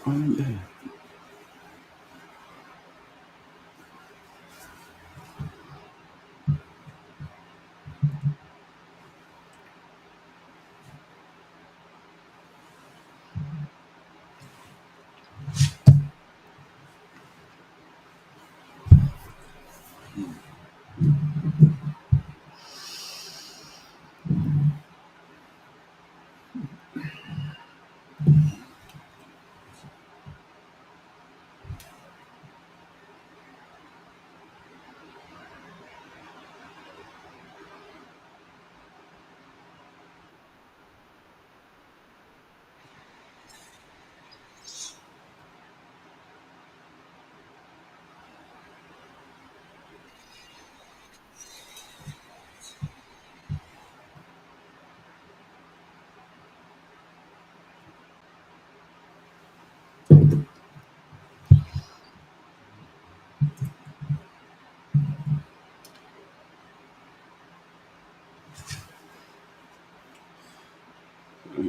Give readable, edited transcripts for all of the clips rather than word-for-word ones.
Um,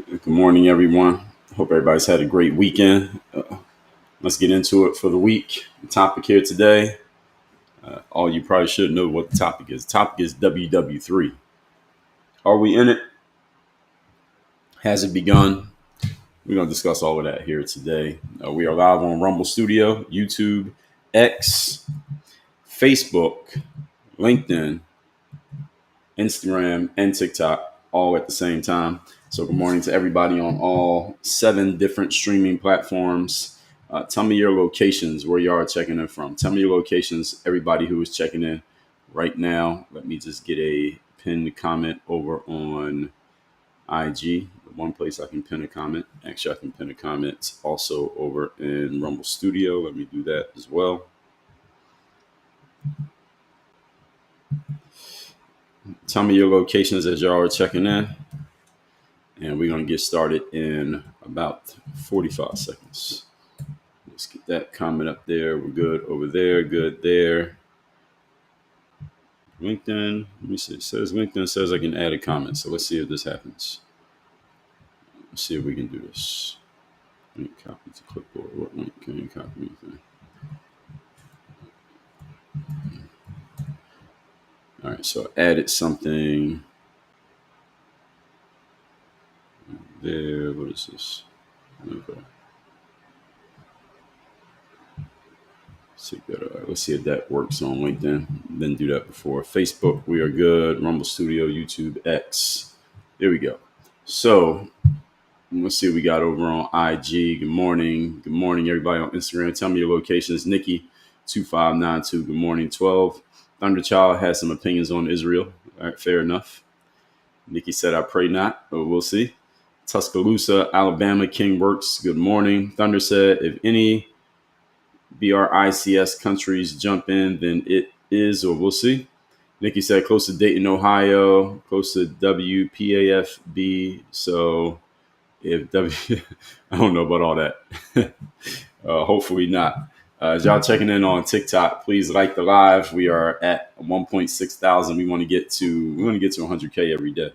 Good morning, everyone. Hope everybody's had a great weekend. Let's get into it for the week. The topic here today, all you probably should know what the topic is. The topic is WW3. Are we in it? Has it begun? We're going to discuss all of that here today. We are live on Rumble Studio, YouTube, X, Facebook, LinkedIn, Instagram, and TikTok all at the same time. So good morning to everybody on all 7 different streaming platforms. Tell me your locations, where you are checking in from. Tell me your locations, everybody who is checking in right now. Let me just get a pinned comment over on IG. The one place I can pin a comment. Actually, I can pin a comment also over in Rumble Studio. Let me do that as well. Tell me your locations as y'all are checking in. And we're going to get started in about 45 seconds. Let's get that comment up there. We're good over there. Good there. LinkedIn. Let me see. It says LinkedIn says I can add a comment. So let's see if this happens. Let's see if we can do this. Link copy to clipboard. What link can you copy anything? All right. So I added something there. What is this? Okay. Let's see if that works on LinkedIn. Didn't do that before. Facebook, we are good. Rumble Studio, YouTube, X. There we go. So let's see what we got over on IG. Good morning. Good morning, everybody on Instagram. Tell me your locations. Nikki2592. Good morning, 12. Thunderchild has some opinions on Israel. All right, fair enough. Nikki said, I pray not, but we'll see. Tuscaloosa, Alabama, King Works. Good morning. Thunder said, if any BRICS countries jump in, then it is, or we'll see. Nikki said close to Dayton, Ohio, close to WPAFB. So if I don't know about all that. Hopefully not. As y'all checking in on TikTok, please like the live. We are at 1.6 thousand. We want to get to 100K every day.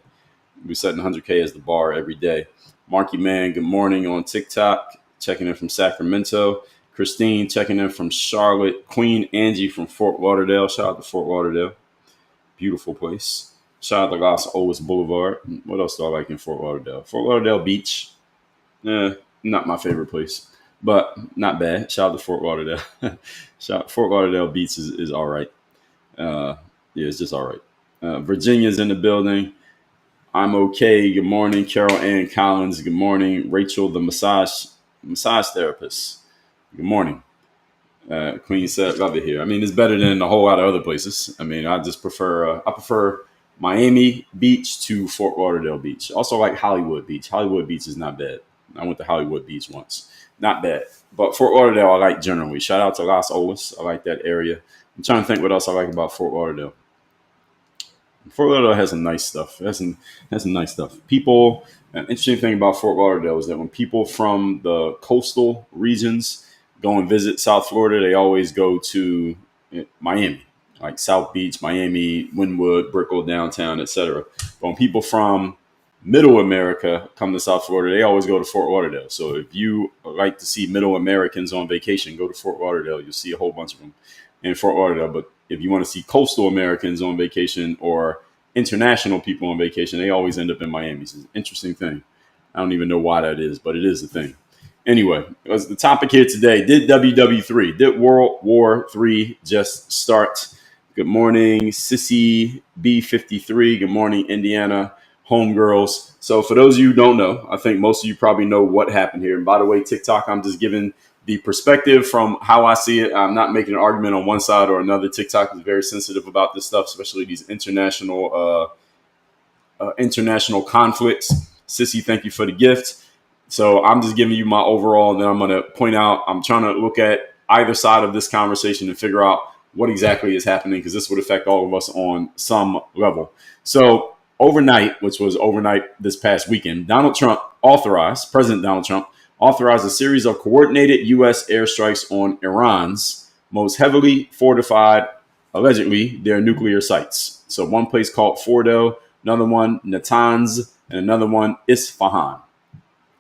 We're setting 100K as the bar every day. Marky Man, good morning on TikTok. Checking in from Sacramento. Christine checking in from Charlotte. Queen Angie from Fort Lauderdale. Shout out to Fort Lauderdale. Beautiful place. Shout out to Los Olas Boulevard. What else do I like in Fort Lauderdale? Fort Lauderdale Beach. Not my favorite place, but not bad. Shout out to Fort Lauderdale. Fort Lauderdale Beach is all right. Yeah, it's just all right. Virginia's in the building. I'm okay. Good morning, Carol Ann Collins. Good morning, Rachel, the massage therapist. Good morning. Queen said, love it here. I mean, it's better than a whole lot of other places. I mean, I prefer Miami Beach to Fort Lauderdale Beach. Also like Hollywood Beach. Hollywood Beach is not bad. I went to Hollywood Beach once. Not bad. But Fort Lauderdale, I like generally. Shout out to Los Olas. I like that area. I'm trying to think what else I like about Fort Lauderdale. Fort Lauderdale has some nice stuff. Has some nice stuff. People, an interesting thing about Fort Lauderdale is that when people from the coastal regions go and visit South Florida, they always go to Miami, like South Beach, Miami, Wynwood, Brickell, downtown, etc. But when people from Middle America come to South Florida, they always go to Fort Lauderdale. So if you like to see Middle Americans on vacation, go to Fort Lauderdale. You'll see a whole bunch of them in Fort Lauderdale. But if you want to see coastal Americans on vacation or international people on vacation, they always end up in Miami. It's an interesting thing. I don't even know why that is, but it is a thing. Anyway, that's the topic here today. Did WW3, did World War III just start? Good morning, Sissy B53. Good morning, Indiana homegirls. So for those of you who don't know, I think most of you probably know what happened here. And by the way, TikTok, I'm just giving the perspective from how I see it. I'm not making an argument on one side or another. TikTok is very sensitive about this stuff, especially these international conflicts. Sissy, thank you for the gift. So I'm just giving you my overall, and then I'm going to point out, I'm trying to look at either side of this conversation and figure out what exactly is happening, because this would affect all of us on some level. So overnight, which was overnight this past weekend, President Donald Trump authorized a series of coordinated U.S. airstrikes on Iran's most heavily fortified, allegedly, their nuclear sites. So one place called Fordo, another one Natanz, and another one Isfahan.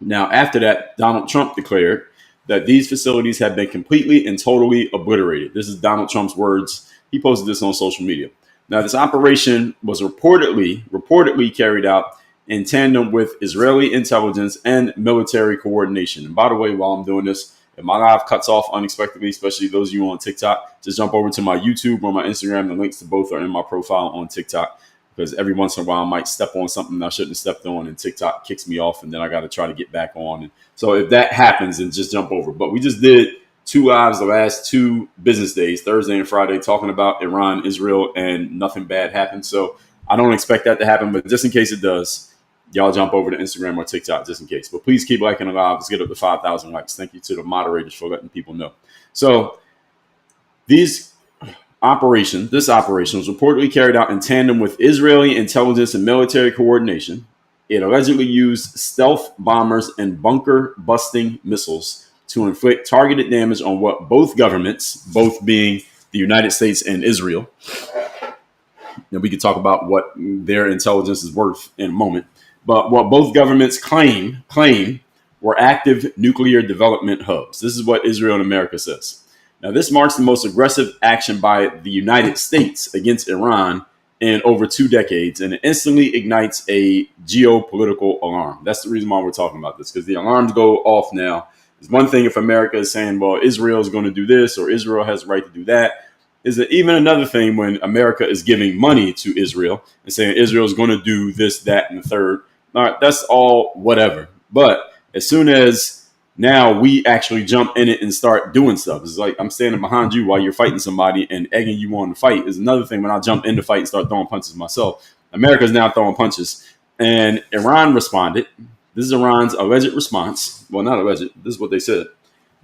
Now, after that, Donald Trump declared that these facilities have been completely and totally obliterated. This is Donald Trump's words. He posted this on social media. Now, this operation was reportedly carried out in tandem with Israeli intelligence and military coordination. And by the way, while I'm doing this, if my live cuts off unexpectedly, especially those of you on TikTok, just jump over to my YouTube or my Instagram. The links to both are in my profile on TikTok, because every once in a while I might step on something I shouldn't have stepped on and TikTok kicks me off, and then I got to try to get back on. And so if that happens, then just jump over. But we just did 2 lives the last 2 business days, Thursday and Friday, talking about Iran, Israel, and nothing bad happened. So I don't expect that to happen, but just in case it does, y'all jump over to Instagram or TikTok just in case. But please keep liking the live. Let's get up to 5,000 likes. Thank you to the moderators for letting people know. So this operation was reportedly carried out in tandem with Israeli intelligence and military coordination. It allegedly used stealth bombers and bunker-busting missiles to inflict targeted damage on what both governments, both being the United States and Israel, and we could talk about what their intelligence is worth in a moment, but what both governments claim were active nuclear development hubs. This is what Israel and America says. Now, this marks the most aggressive action by the United States against Iran in over 2 decades, and it instantly ignites a geopolitical alarm. That's the reason why we're talking about this, because the alarms go off now. It's one thing if America is saying, well, Israel is going to do this or Israel has the right to do that. Is it even another thing when America is giving money to Israel and saying Israel is going to do this, that, and the third? All right, that's all whatever. But as soon as now we actually jump in it and start doing stuff, it's like I'm standing behind you while you're fighting somebody and egging you on to fight. Is another thing when I jump in the fight and start throwing punches myself. America's now throwing punches. And Iran responded. This is Iran's alleged response. Well, not alleged. This is what they said.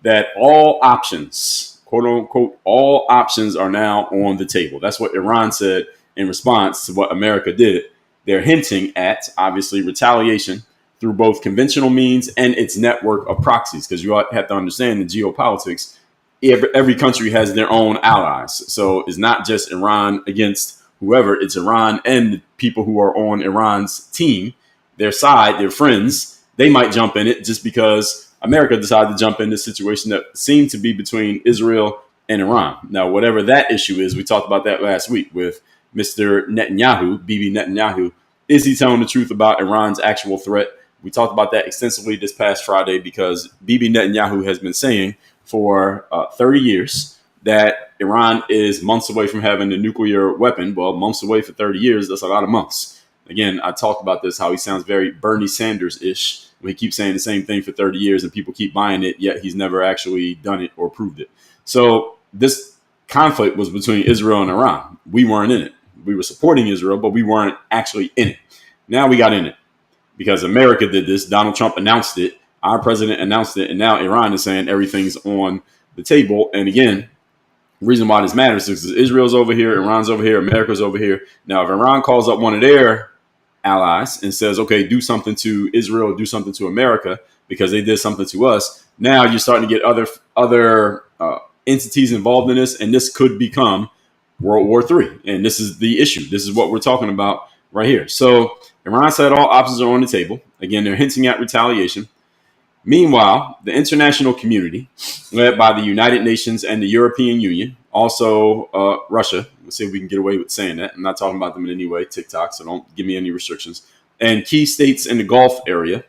That all options, quote unquote, all options are now on the table. That's what Iran said in response to what America did. They're hinting at, obviously, retaliation through both conventional means and its network of proxies, because you have to understand in geopolitics, every country has their own allies. So it's not just Iran against whoever, it's Iran and people who are on Iran's team, their side, their friends. They might jump in it just because America decided to jump in this situation that seemed to be between Israel and Iran. Now, whatever that issue is, we talked about that last week with Mr. Netanyahu, Bibi Netanyahu. Is he telling the truth about Iran's actual threat? We talked about that extensively this past Friday, because Bibi Netanyahu has been saying for 30 years that Iran is months away from having a nuclear weapon. Well, months away for 30 years, that's a lot of months. Again, I talked about this, how he sounds very Bernie Sanders-ish when he keeps saying the same thing for 30 years and people keep buying it, yet he's never actually done it or proved it. So this conflict was between Israel and Iran. We weren't in it. We were supporting Israel, but we weren't actually in it. Now we got in it because America did this. Donald Trump announced it. Our president announced it. And now Iran is saying everything's on the table. And again, the reason why this matters is Israel's over here, Iran's over here, America's over here. Now, if Iran calls up one of their allies and says, okay, do something to Israel, do something to America because they did something to us, now you're starting to get other entities involved in this, and this could become World War III. And this is the issue. This is what we're talking about right here. So Iran said all options are on the table. Again, they're hinting at retaliation. Meanwhile, the international community, led by the United Nations and the European Union, also Russia, let's see if we can get away with saying that. I'm not talking about them in any way, TikTok, so don't give me any restrictions. And key states in the Gulf area,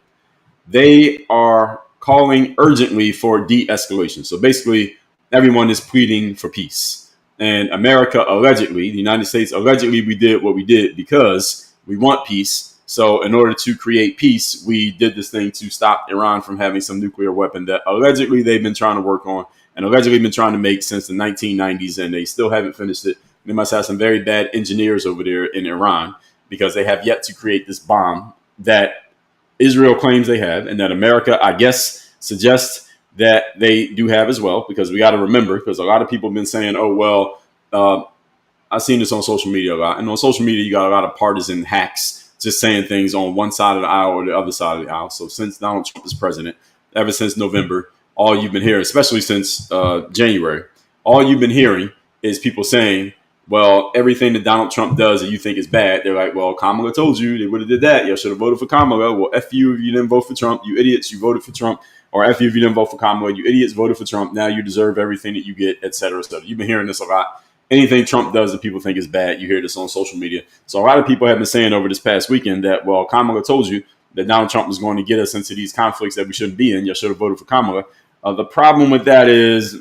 they are calling urgently for de-escalation. So basically, everyone is pleading for peace. And America allegedly, the United States allegedly, we did what we did because we want peace. So in order to create peace, we did this thing to stop Iran from having some nuclear weapon that allegedly they've been trying to work on and allegedly been trying to make since the 1990s, and they still haven't finished it. They must have some very bad engineers over there in Iran because they have yet to create this bomb that Israel claims they have, and that America, I guess, suggests that they do have as well, because we got to remember, because a lot of people have been saying, oh, well, I've seen this on social media a lot. And on social media, you got a lot of partisan hacks just saying things on one side of the aisle or the other side of the aisle. So since Donald Trump is president, ever since November, all you've been hearing, especially since January, all you've been hearing is people saying, well, everything that Donald Trump does that you think is bad, they're like, well, Kamala told you they would have did that. You should have voted for Kamala. Well, F you if you didn't vote for Trump. You idiots, you voted for Trump. Or F you if you didn't vote for Kamala. You idiots voted for Trump. Now you deserve everything that you get, et cetera, et cetera. You've been hearing this a lot. Anything Trump does that people think is bad, you hear this on social media. So a lot of people have been saying over this past weekend that, well, Kamala told you that Donald Trump was going to get us into these conflicts that we shouldn't be in. You should have voted for Kamala. The problem with that is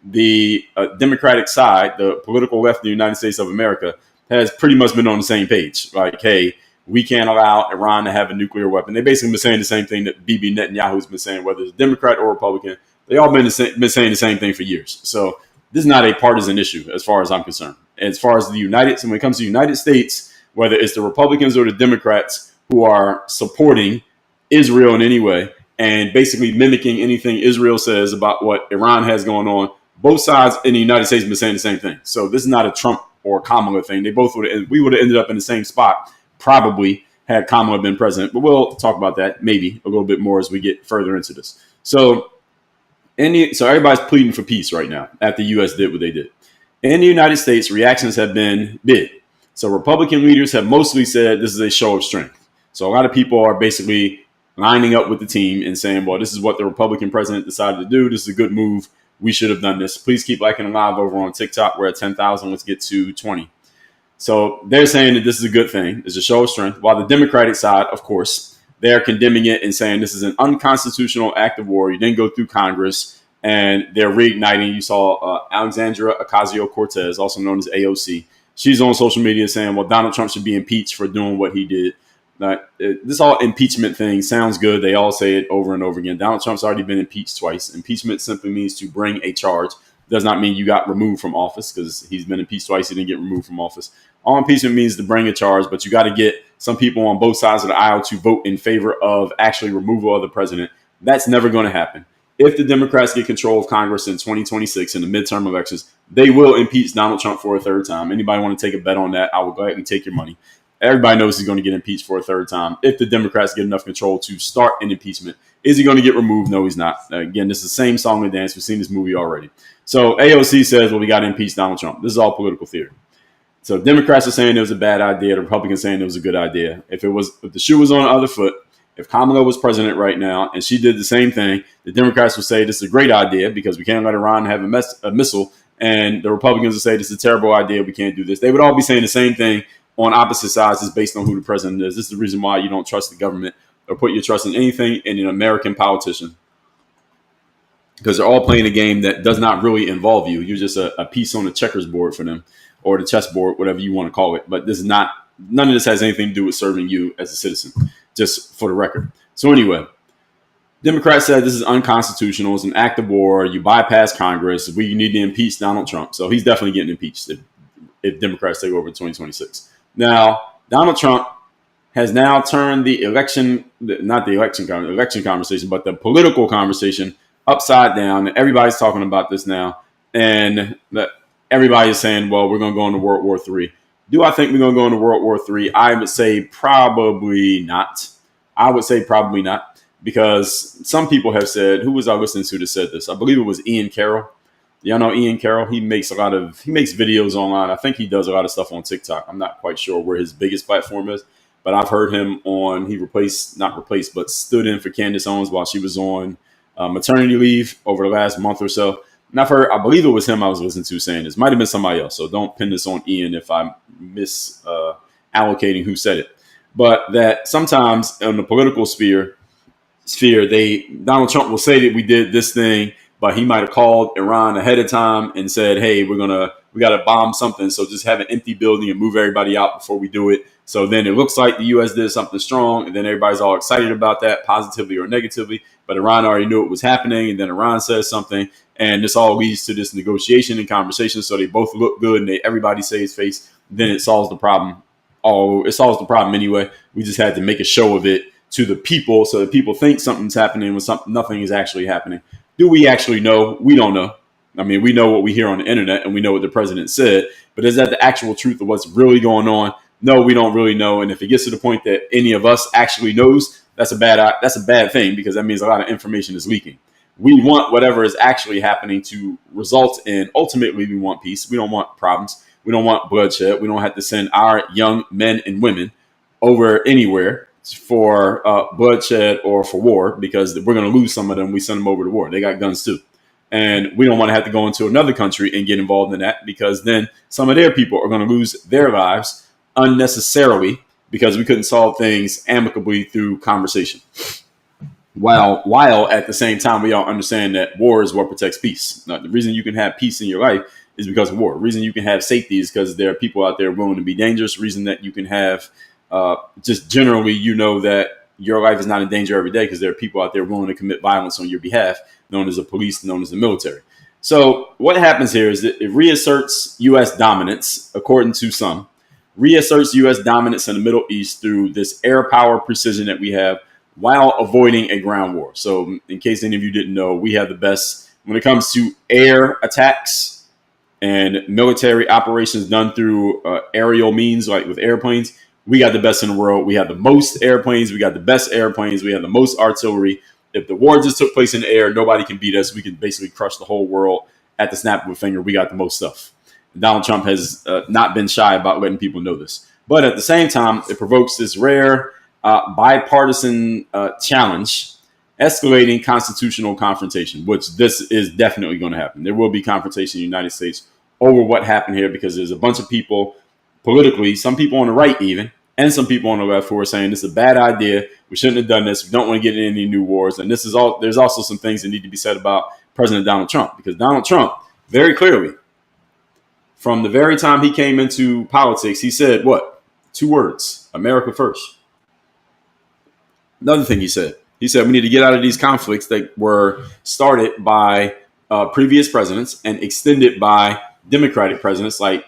the Democratic side, the political left of the United States of America, has pretty much been on the same page. Like, hey, we can't allow Iran to have a nuclear weapon. They basically been saying the same thing that Bibi Netanyahu's been saying, whether it's Democrat or Republican. They all been saying the same thing for years. So this is not a partisan issue as far as I'm concerned. As far as when it comes to the United States, whether it's the Republicans or the Democrats who are supporting Israel in any way and basically mimicking anything Israel says about what Iran has going on, both sides in the United States have been saying the same thing. So this is not a Trump or Kamala thing. We would have ended up in the same spot probably had Kamala been president. But we'll talk about that maybe a little bit more as we get further into this. So everybody's pleading for peace right now after the U.S. did what they did. In the United States, reactions have been big. So Republican leaders have mostly said this is a show of strength. So a lot of people are basically lining up with the team and saying, well, this is what the Republican president decided to do. This is a good move. We should have done this. Please keep liking live over on TikTok. We're at 10,000. Let's get to 20. So they're saying that this is a good thing. It's a show of strength. While the Democratic side, of course, they're condemning it and saying this is an unconstitutional act of war. You didn't go through Congress, and they're reigniting. You saw Alexandria Ocasio-Cortez, also known as AOC. She's on social media saying, well, Donald Trump should be impeached for doing what he did. This all impeachment thing sounds good. They all say it over and over again. Donald Trump's already been impeached twice. Impeachment simply means to bring a charge. Does not mean you got removed from office, because he's been impeached twice. He didn't get removed from office. All impeachment means to bring a charge, but you got to get some people on both sides of the aisle to vote in favor of actually removal of the president. That's never going to happen. If the Democrats get control of Congress in 2026 in the midterm elections, they will impeach Donald Trump for a third time. Anybody want to take a bet on that? I will gladly take your money. Everybody knows he's going to get impeached for a third time. If the Democrats get enough control to start an impeachment, is he going to get removed? No, he's not. Again, this is the same song and dance. We've seen this movie already. So AOC says, well, we got to impeach Donald Trump. This is all political theory. So Democrats are saying it was a bad idea. The Republicans saying it was a good idea. If the shoe was on the other foot, if Kamala was president right now and she did the same thing, the Democrats would say this is a great idea because we can't let Iran have a missile. And the Republicans would say this is a terrible idea. We can't do this. They would all be saying the same thing on opposite sides, is based on who the president is. This is the reason why you don't trust the government or put your trust in anything in an American politician, because they're all playing a game that does not really involve you. You're just a piece on the checkers board for them, or the chessboard, whatever you want to call it. But none of this has anything to do with serving you as a citizen, just for the record. So anyway, Democrats said this is unconstitutional. It's an act of war. You bypass Congress. We need to impeach Donald Trump. So he's definitely getting impeached if Democrats take over in 2026. Now, Donald Trump has now turned the election conversation, but the political conversation upside down. And everybody's talking about this now. And everybody is saying, well, we're going to go into World War III. Do I think we're going to go into World War III? I would say probably not. Because some people have said, who was I listening to that said this? I believe it was Ian Carroll. Y'all know Ian Carroll? He makes videos online. I think he does a lot of stuff on TikTok. I'm not quite sure where his biggest platform is. but I've heard him on. He not replaced, but stood in for Candace Owens while she was on maternity leave over the last month or so. And I've heard, I believe it was him I was listening to saying this. Might have been somebody else, so don't pin this on Ian if I'm allocating who said it. But that sometimes in the political sphere, Donald Trump will say that we did this thing, but he might have called Iran ahead of time and said, "Hey, we got to bomb something, so just have an empty building and move everybody out before we do it." So then it looks like the U.S. did something strong, and then everybody's all excited about that, positively or negatively. But Iran already knew it was happening, and then Iran says something, and this all leads to this negotiation and conversation. So they both look good, and everybody saves face. Then it solves the problem. It solves the problem anyway. We just had to make a show of it to the people, so that people think something's happening when nothing is actually happening. Do we actually know? We don't know. I mean, we know what we hear on the internet, and we know what the president said, but is that the actual truth of what's really going on? No, we don't really know. And if it gets to the point that any of us actually knows, that's a bad thing, because that means a lot of information is leaking. We want whatever is actually happening to result in, ultimately, we want peace. We don't want problems. We don't want bloodshed. We don't have to send our young men and women over anywhere for bloodshed or for war, because we're going to lose some of them. We send them over to war. They got guns too. And we don't want to have to go into another country and get involved in that, because then some of their people are going to lose their lives unnecessarily because we couldn't solve things amicably through conversation. While at the same time, we all understand that war is what protects peace. Now, the reason you can have peace in your life is because of war. The reason you can have safety is because there are people out there willing to be dangerous. The reason that you can have just generally, that your life is not in danger every day because there are people out there willing to commit violence on your behalf, known as the police, known as the military. So what happens here is that it reasserts U.S. dominance, according to some, reasserts U.S. dominance in the Middle East through this air power precision that we have while avoiding a ground war. So in case any of you didn't know, we have the best when it comes to air attacks and military operations done through aerial means, like with airplanes. We got the best in the world. We have the most airplanes. We got the best airplanes. We have the most artillery. If the war just took place in the air, nobody can beat us. We can basically crush the whole world at the snap of a finger. We got the most stuff. Donald Trump has not been shy about letting people know this. But at the same time, it provokes this rare bipartisan challenge, escalating constitutional confrontation, which this is definitely going to happen. There will be confrontation in the United States over what happened here, because there's a bunch of people politically, some people on the right even, and some people on the left who are saying this is a bad idea. We shouldn't have done this. We don't want to get into any new wars. And this is all. There's also some things that need to be said about President Donald Trump, because Donald Trump very clearly, from the very time he came into politics, he said what? 2 words: America first. Another thing he said we need to get out of these conflicts that were started by previous presidents and extended by Democratic presidents like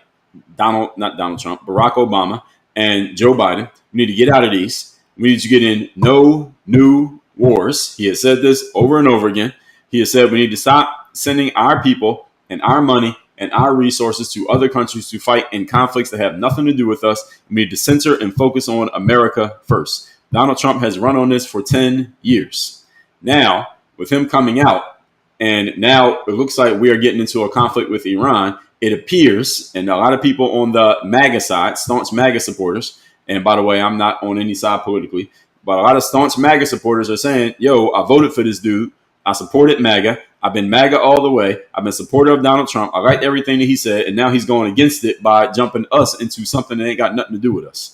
not Donald Trump, Barack Obama and Joe Biden. We need to get out of these. We need to get in no new wars. He has said this over and over again. He has said we need to stop sending our people and our money and our resources to other countries to fight in conflicts that have nothing to do with us. We need to center and focus on America first. Donald Trump has run on this for 10 years. Now, with him coming out, and now it looks like we are getting into a conflict with Iran, it appears, and a lot of people on the MAGA side, staunch MAGA supporters, and by the way, I'm not on any side politically, but a lot of staunch MAGA supporters are saying, yo, I voted for this dude. I supported MAGA. I've been MAGA all the way. I've been supporter of Donald Trump. I liked everything that he said, and now he's going against it by jumping us into something that ain't got nothing to do with us.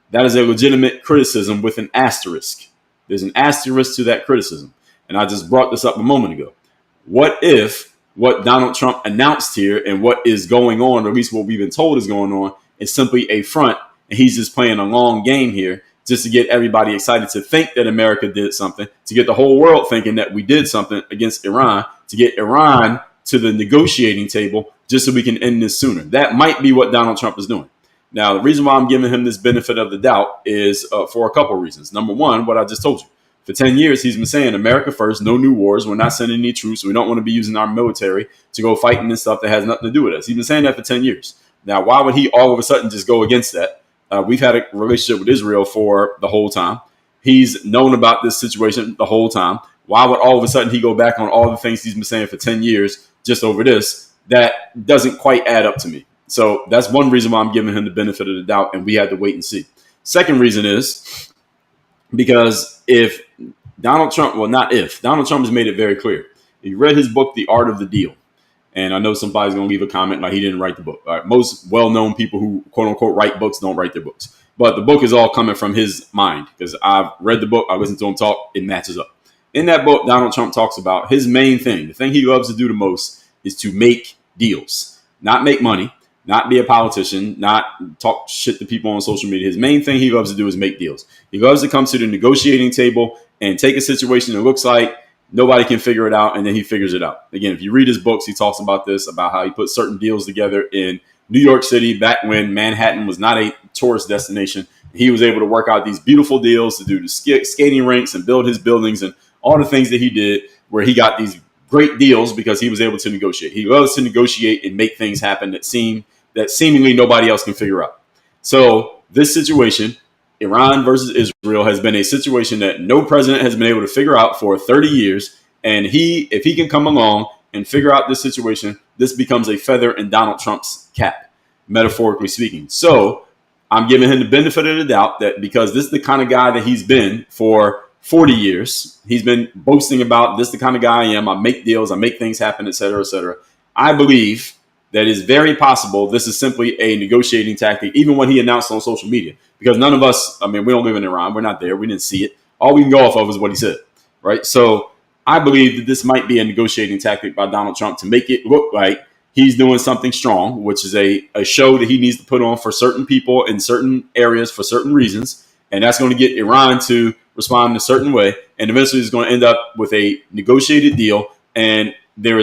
That is a legitimate criticism with an asterisk. There's an asterisk to that criticism. And I just brought this up a moment ago. What if what Donald Trump announced here and what is going on, or at least what we've been told is going on, is simply a front, and he's just playing a long game here just to get everybody excited to think that America did something, to get the whole world thinking that we did something against Iran, to get Iran to the negotiating table just so we can end this sooner. That might be what Donald Trump is doing. Now, the reason why I'm giving him this benefit of the doubt is for a couple of reasons. Number one, what I just told you. For 10 years, he's been saying America first, no new wars. We're not sending any troops. We don't want to be using our military to go fighting and stuff that has nothing to do with us. He's been saying that for 10 years. Now, why would he all of a sudden just go against that? We've had a relationship with Israel for the whole time. He's known about this situation the whole time. Why would all of a sudden he go back on all the things he's been saying for 10 years just over this? That doesn't quite add up to me. So that's one reason why I'm giving him the benefit of the doubt, and we had to wait and see. Second reason is because if Donald Trump, well, not if, Donald Trump has made it very clear. If you read his book, The Art of the Deal, and I know somebody's going to leave a comment like he didn't write the book. All right, most well-known people who quote unquote write books don't write their books. But the book is all coming from his mind because I've read the book. I listened to him talk. It matches up. In that book, Donald Trump talks about his main thing. The thing he loves to do the most is to make deals, not make money, not be a politician, not talk shit to people on social media. His main thing he loves to do is make deals. He loves to come to the negotiating table and take a situation that looks like nobody can figure it out, and then he figures it out. Again, if you read his books, he talks about this, about how he put certain deals together in New York City back when Manhattan was not a tourist destination. He was able to work out these beautiful deals to do the skating rinks and build his buildings and all the things that he did where he got these great deals because he was able to negotiate. He loves to negotiate and make things happen that seemingly nobody else can figure out. So this situation, Iran versus Israel, has been a situation that no president has been able to figure out for 30 years. And if he can come along and figure out this situation, this becomes a feather in Donald Trump's cap, metaphorically speaking. So I'm giving him the benefit of the doubt that because this is the kind of guy that he's been for 40 years, he's been boasting about this is the kind of guy I am. I make deals, I make things happen, et cetera, et cetera. I believe that it's very possible this is simply a negotiating tactic, even what he announced on social media. Because none of us, I mean, we don't live in Iran. We're not there. We didn't see it. All we can go off of is what he said, right? So I believe that this might be a negotiating tactic by Donald Trump to make it look like he's doing something strong, which is a show that he needs to put on for certain people in certain areas for certain reasons. And that's going to get Iran to respond in a certain way. And eventually it's going to end up with a negotiated deal. And there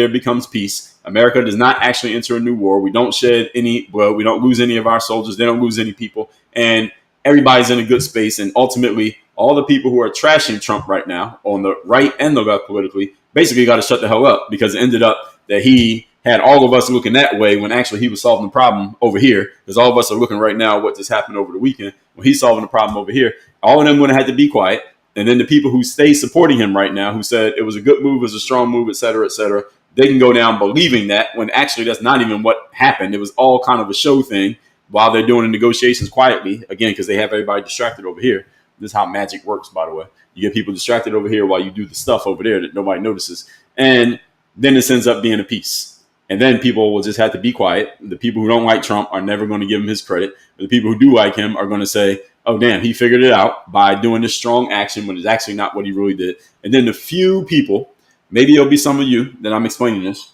becomes peace. America does not actually enter a new war. We don't shed any blood. We don't lose any of our soldiers. They don't lose any people. And everybody's in a good space. And ultimately, all the people who are trashing Trump right now on the right and the left politically basically got to shut the hell up because it ended up that he had all of us looking that way when actually he was solving the problem over here. Because all of us are looking right now what just happened over the weekend when he's solving the problem over here. All of them would have had to be quiet. And then the people who stay supporting him right now, who said it was a good move, it was a strong move, et cetera, they can go down believing that when actually that's not even what happened. It was all kind of a show thing while they're doing the negotiations quietly, again, because they have everybody distracted over here. This is how magic works, by the way. You get people distracted over here while you do the stuff over there that nobody notices. And then this ends up being a peace. And then people will just have to be quiet. The people who don't like Trump are never going to give him his credit. But the people who do like him are going to say, oh, damn, he figured it out by doing this strong action when it's actually not what he really did. And then the few people, maybe it'll be some of you that I'm explaining this,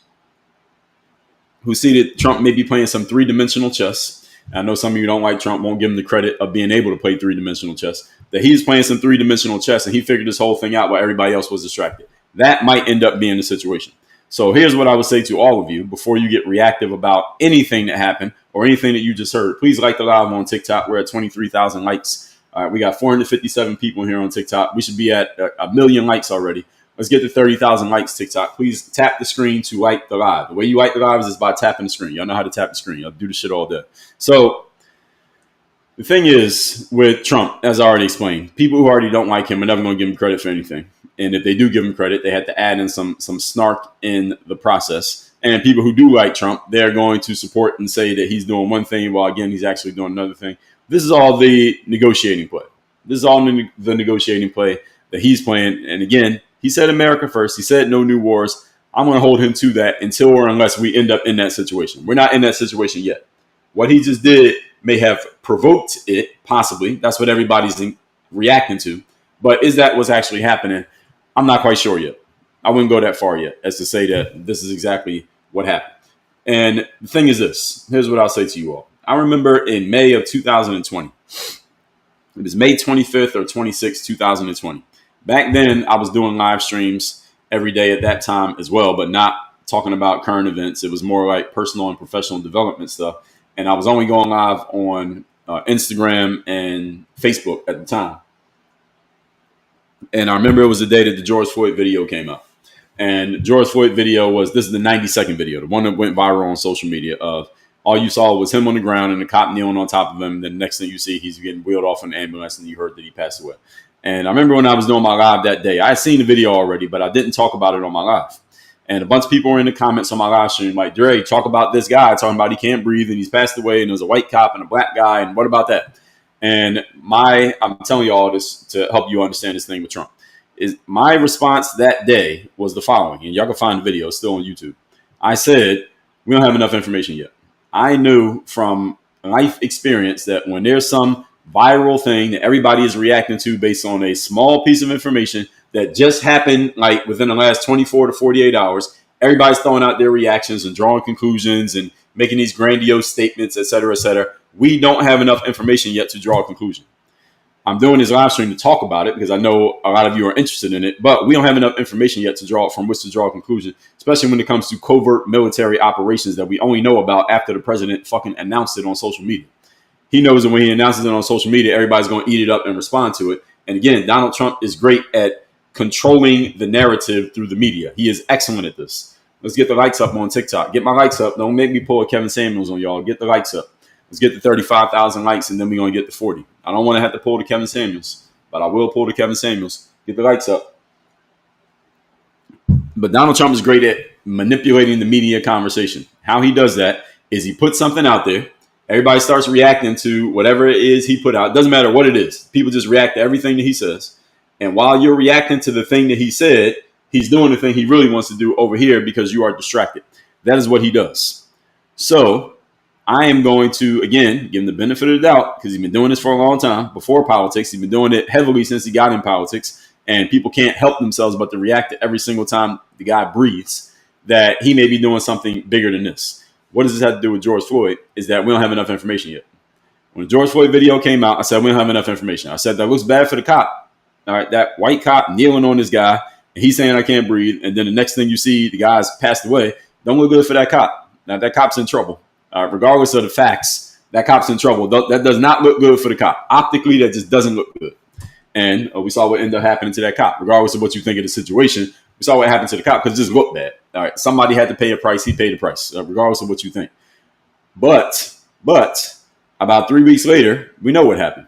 who see that Trump may be playing some three-dimensional chess. I know some of you don't like Trump, won't give him the credit of being able to play three-dimensional chess, that he's playing some three-dimensional chess and he figured this whole thing out while everybody else was distracted. That might end up being the situation. So here's what I would say to all of you before you get reactive about anything that happened or anything that you just heard. Please like the live on TikTok. We're at 23,000 likes. We got 457 people here on TikTok. We should be at a million likes already. Let's get to 30,000 likes, TikTok. Please tap the screen to like the live. The way you like the live is by tapping the screen. Y'all know how to tap the screen. Y'all do the shit all day. So the thing is with Trump, as I already explained, people who already don't like him are never going to give him credit for anything. And if they do give him credit, they have to add in some snark in the process. And people who do like Trump, they're going to support and say that he's doing one thing while, again, he's actually doing another thing. This is all the negotiating play. This is all the negotiating play that he's playing. And again, he said America first. He said no new wars. I'm going to hold him to that until or unless we end up in that situation. We're not in that situation yet. What he just did may have provoked it, possibly. That's what everybody's reacting to. But is that what's actually happening? I'm not quite sure yet. I wouldn't go that far yet as to say that this is exactly what happened. And the thing is this. Here's what I'll say to you all. I remember in May of 2020. It was May 25th or 26th, 2020. Back then, I was doing live streams every day at that time as well, but not talking about current events. It was more like personal and professional development stuff. And I was only going live on Instagram and Facebook at the time. And I remember it was the day that the George Floyd video came out. And the George Floyd video this is the 90-second video, the one that went viral on social media of all you saw was him on the ground and the cop kneeling on top of him. Then the next thing you see, he's getting wheeled off an ambulance and you heard that he passed away. And I remember when I was doing my live that day, I had seen the video already, but I didn't talk about it on my live. And a bunch of people were in the comments on my live stream like, Dre, talk about this guy talking about he can't breathe and he's passed away and there's a white cop and a black guy. And what about that? And I'm telling you all this to help you understand this thing with Trump. Is my response that day was the following, and y'all can find the video, it's still on YouTube. I said, we don't have enough information yet. I knew from life experience that when there's some viral thing that everybody is reacting to based on a small piece of information that just happened like within the last 24 to 48 hours, everybody's throwing out their reactions and drawing conclusions and making these grandiose statements, et cetera, et cetera. We don't have enough information yet to draw a conclusion. I'm doing this live stream to talk about it because I know a lot of you are interested in it, but we don't have enough information yet to draw from which to draw a conclusion, especially when it comes to covert military operations that we only know about after the president fucking announced it on social media. He knows that when he announces it on social media, everybody's going to eat it up and respond to it. And again, Donald Trump is great at controlling the narrative through the media. He is excellent at this. Let's get the likes up on TikTok. Get my likes up. Don't make me pull a Kevin Samuels on y'all. Get the likes up. Let's get the 35,000 likes, and then we're going to get the 40. I don't want to have to pull the Kevin Samuels, but I will pull the Kevin Samuels. Get the likes up. But Donald Trump is great at manipulating the media conversation. How he does that is he puts something out there. Everybody starts reacting to whatever it is he put out. It doesn't matter what it is. People just react to everything that he says. And while you're reacting to the thing that he said, he's doing the thing he really wants to do over here because you are distracted. That is what he does. So I am going to, again, give him the benefit of the doubt because he's been doing this for a long time before politics. He's been doing it heavily since he got in politics. And people can't help themselves but to react to every single time the guy breathes that he may be doing something bigger than this. What does this have to do with George Floyd? Is that we don't have enough information yet. When the George Floyd video came out, I said, we don't have enough information. I said, that looks bad for the cop. All right, that white cop kneeling on this guy, and he's saying, I can't breathe. And then the next thing you see, the guy's passed away. Don't look good for that cop. Now, that cop's in trouble. Regardless of the facts, that cop's in trouble. That does not look good for the cop. Optically, that just doesn't look good. And we saw what ended up happening to that cop. Regardless of what you think of the situation, we saw what happened to the cop because it just looked bad. All right, somebody had to pay a price. He paid the price, regardless of what you think. But about 3 weeks later, we know what happened.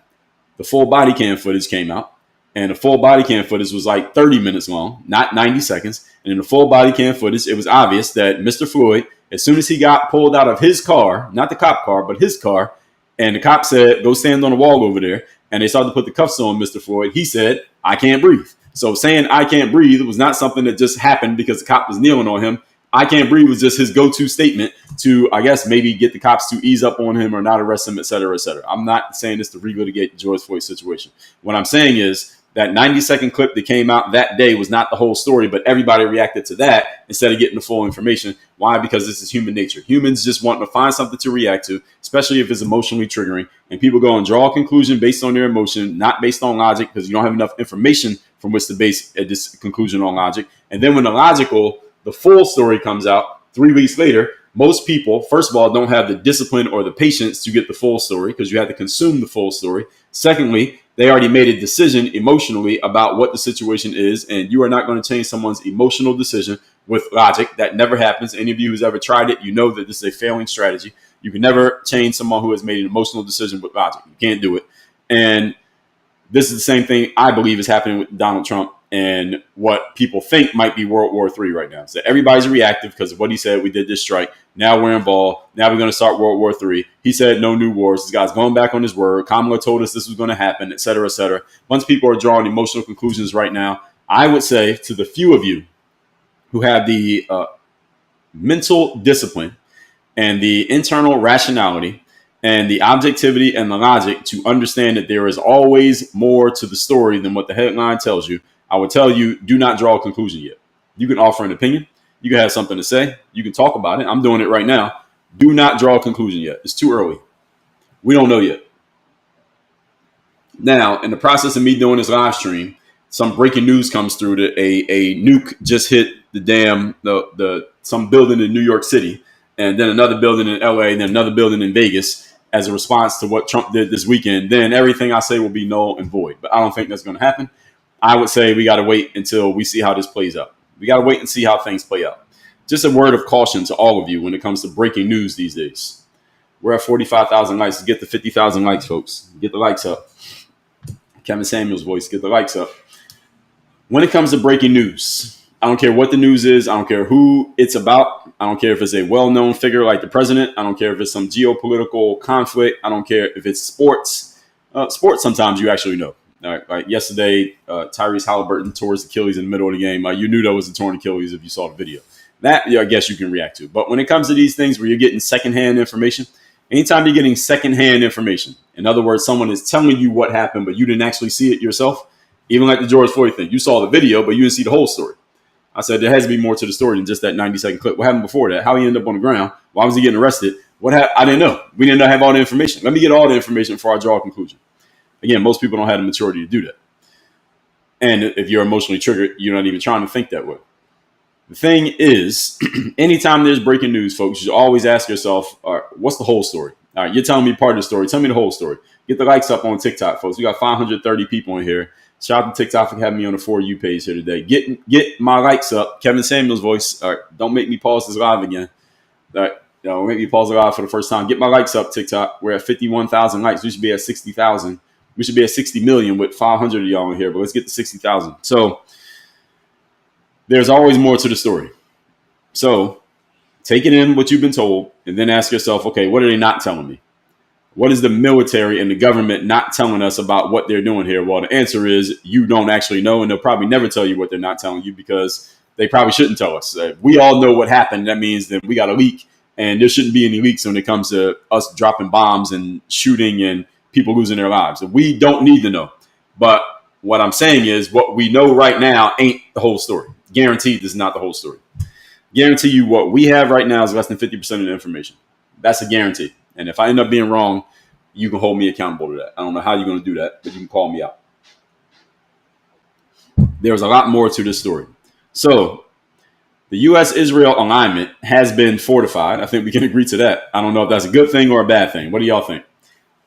The full body cam footage came out. And the full body cam footage was like 30 minutes long, not 90 seconds. And in the full body cam footage, it was obvious that Mr. Floyd, as soon as he got pulled out of his car, not the cop car, but his car, and the cop said, go stand on the wall over there, and they started to put the cuffs on Mr. Floyd, he said, I can't breathe. So saying I can't breathe was not something that just happened because the cop was kneeling on him. I can't breathe was just his go-to statement to, I guess, maybe get the cops to ease up on him or not arrest him, et cetera, et cetera. I'm not saying this to relitigate the George Floyd situation. What I'm saying is, that 90-second clip that came out that day was not the whole story, but everybody reacted to that instead of getting the full information. Why? Because this is human nature. Humans just want to find something to react to, especially if it's emotionally triggering. And people go and draw a conclusion based on their emotion, not based on logic, because you don't have enough information from which to base this conclusion on logic. And then when the full story comes out 3 weeks later, most people, first of all, don't have the discipline or the patience to get the full story because you have to consume the full story. Secondly, they already made a decision emotionally about what the situation is, and you are not going to change someone's emotional decision with logic. That never happens. Any of you who's ever tried it, you know that this is a failing strategy. You can never change someone who has made an emotional decision with logic. You can't do it. And this is the same thing I believe is happening with Donald Trump and what people think might be World War III right now. So everybody's reactive because of what he said. We did this strike. Now we're involved. Now we're going to start World War III. He said no new wars. This guy's going back on his word. Kamala told us this was going to happen, et cetera, et cetera. Bunch of people are drawing emotional conclusions right now. I would say to the few of you who have the mental discipline and the internal rationality and the objectivity and the logic to understand that there is always more to the story than what the headline tells you, I would tell you, do not draw a conclusion yet. You can offer an opinion. You can have something to say. You can talk about it. I'm doing it right now. Do not draw a conclusion yet. It's too early. We don't know yet. Now, in the process of me doing this live stream, some breaking news comes through that a nuke just hit some building in New York City, and then another building in LA, and then another building in Vegas as a response to what Trump did this weekend. Then everything I say will be null and void. But I don't think that's going to happen. I would say we got to wait until we see how this plays out. We got to wait and see how things play out. Just a word of caution to all of you when it comes to breaking news these days. We're at 45,000 likes. Get the 50,000 likes, folks. Get the likes up. Kevin Samuels' voice. Get the likes up. When it comes to breaking news, I don't care what the news is. I don't care who it's about. I don't care if it's a well-known figure like the president. I don't care if it's some geopolitical conflict. I don't care if it's sports. Sports, sometimes you actually know. All right, like yesterday, Tyrese Halliburton tore his Achilles in the middle of the game. You knew that was a torn Achilles if you saw the video. That, I guess you can react to. But when it comes to these things where you're getting secondhand information, anytime you're getting secondhand information, in other words, someone is telling you what happened, but you didn't actually see it yourself, even like the George Floyd thing, you saw the video, but you didn't see the whole story. I said there has to be more to the story than just that 90-second clip. What happened before that? How he ended up on the ground? Why was he getting arrested? I didn't know. We didn't have all the information. Let me get all the information before I draw a conclusion. Again, most people don't have the maturity to do that. And if you're emotionally triggered, you're not even trying to think that way. The thing is, anytime there's breaking news, folks, you should always ask yourself, all right, what's the whole story? All right, you're telling me part of the story. Tell me the whole story. Get the likes up on TikTok, folks. We got 530 people in here. Shout out to TikTok for having me on the For You page here today. Get my likes up. Kevin Samuel's voice. All right, don't make me pause this live again. All right, make me pause the live for the first time. Get my likes up, TikTok. We're at 51,000 likes. We should be at 60,000. We should be at 60 million with 500 of y'all in here, but let's get to 60,000. So there's always more to the story. So take it in what you've been told and then ask yourself, okay, what are they not telling me? What is the military and the government not telling us about what they're doing here? Well, the answer is you don't actually know, and they'll probably never tell you what they're not telling you because they probably shouldn't tell us. We all know what happened. That means that we got a leak, and there shouldn't be any leaks when it comes to us dropping bombs and shooting and people losing their lives. We don't need to know. But what I'm saying is what we know right now ain't the whole story. Guaranteed this is not the whole story. Guarantee you what we have right now is less than 50% of the information. That's a guarantee. And if I end up being wrong, you can hold me accountable to that. I don't know how you're going to do that, but you can call me out. There's a lot more to this story. So the U.S.-Israel alignment has been fortified. I think we can agree to that. I don't know if that's a good thing or a bad thing. What do y'all think?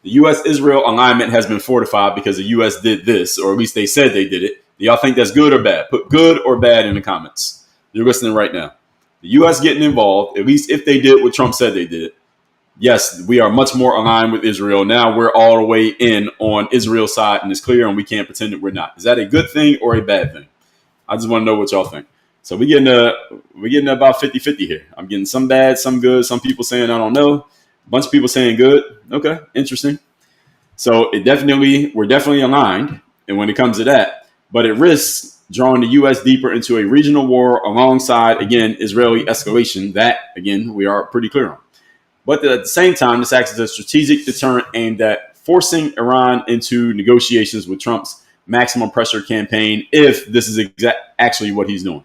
The U.S.-Israel alignment has been fortified because the U.S. did this, or at least they said they did it. Do y'all think that's good or bad? Put good or bad in the comments. You're listening right now. The U.S. getting involved, at least if they did what Trump said they did. Yes, we are much more aligned with Israel. Now we're all the way in on Israel's side, and it's clear, and we can't pretend that we're not. Is that a good thing or a bad thing? I just want to know what y'all think. So we're getting about 50-50 here. I'm getting some bad, some good, some people saying I don't know. A bunch of people saying good. Okay, interesting. So we're definitely aligned, and when it comes to that, but it risks drawing the U.S. deeper into a regional war alongside, again, Israeli escalation. That, again, we are pretty clear on. But at the same time, this acts as a strategic deterrent aimed at forcing Iran into negotiations with Trump's maximum pressure campaign, if this is actually what he's doing.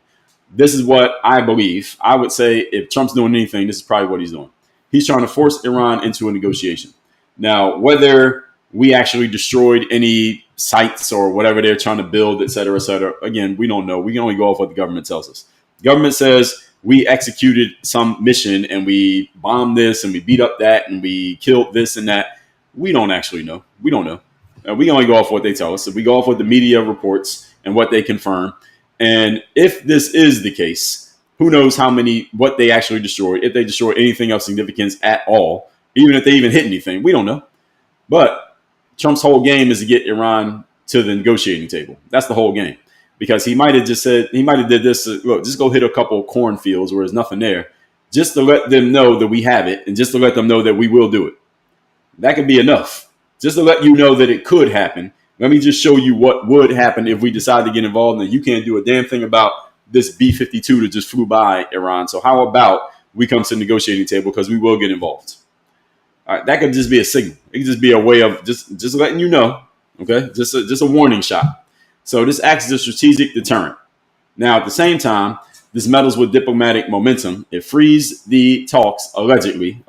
This is what I believe. I would say if Trump's doing anything, this is probably what he's doing. He's trying to force Iran into a negotiation. Now, whether we actually destroyed any sites or whatever they're trying to build, et cetera, again, we don't know. We can only go off what the government tells us. The government says we executed some mission and we bombed this and we beat up that and we killed this and that. We don't actually know. We don't know. We can only go off what they tell us. If we go off what the media reports and what they confirm. And if this is the case, who knows what they actually destroyed, if they destroyed anything of significance at all, even if they even hit anything, we don't know. But Trump's whole game is to get Iran to the negotiating table. That's the whole game. Because he might have did this, look, just go hit a couple of cornfields where there's nothing there, just to let them know that we have it and just to let them know that we will do it. That could be enough. Just to let you know that it could happen. Let me just show you what would happen if we decide to get involved, and you can't do a damn thing about this B-52 that just flew by Iran. So how about we come to the negotiating table because we will get involved. All right, that could just be a signal. It could just be a way of just letting you know, okay? Just a warning shot. So this acts as a strategic deterrent. Now, at the same time, this meddles with diplomatic momentum. It frees the talks, allegedly,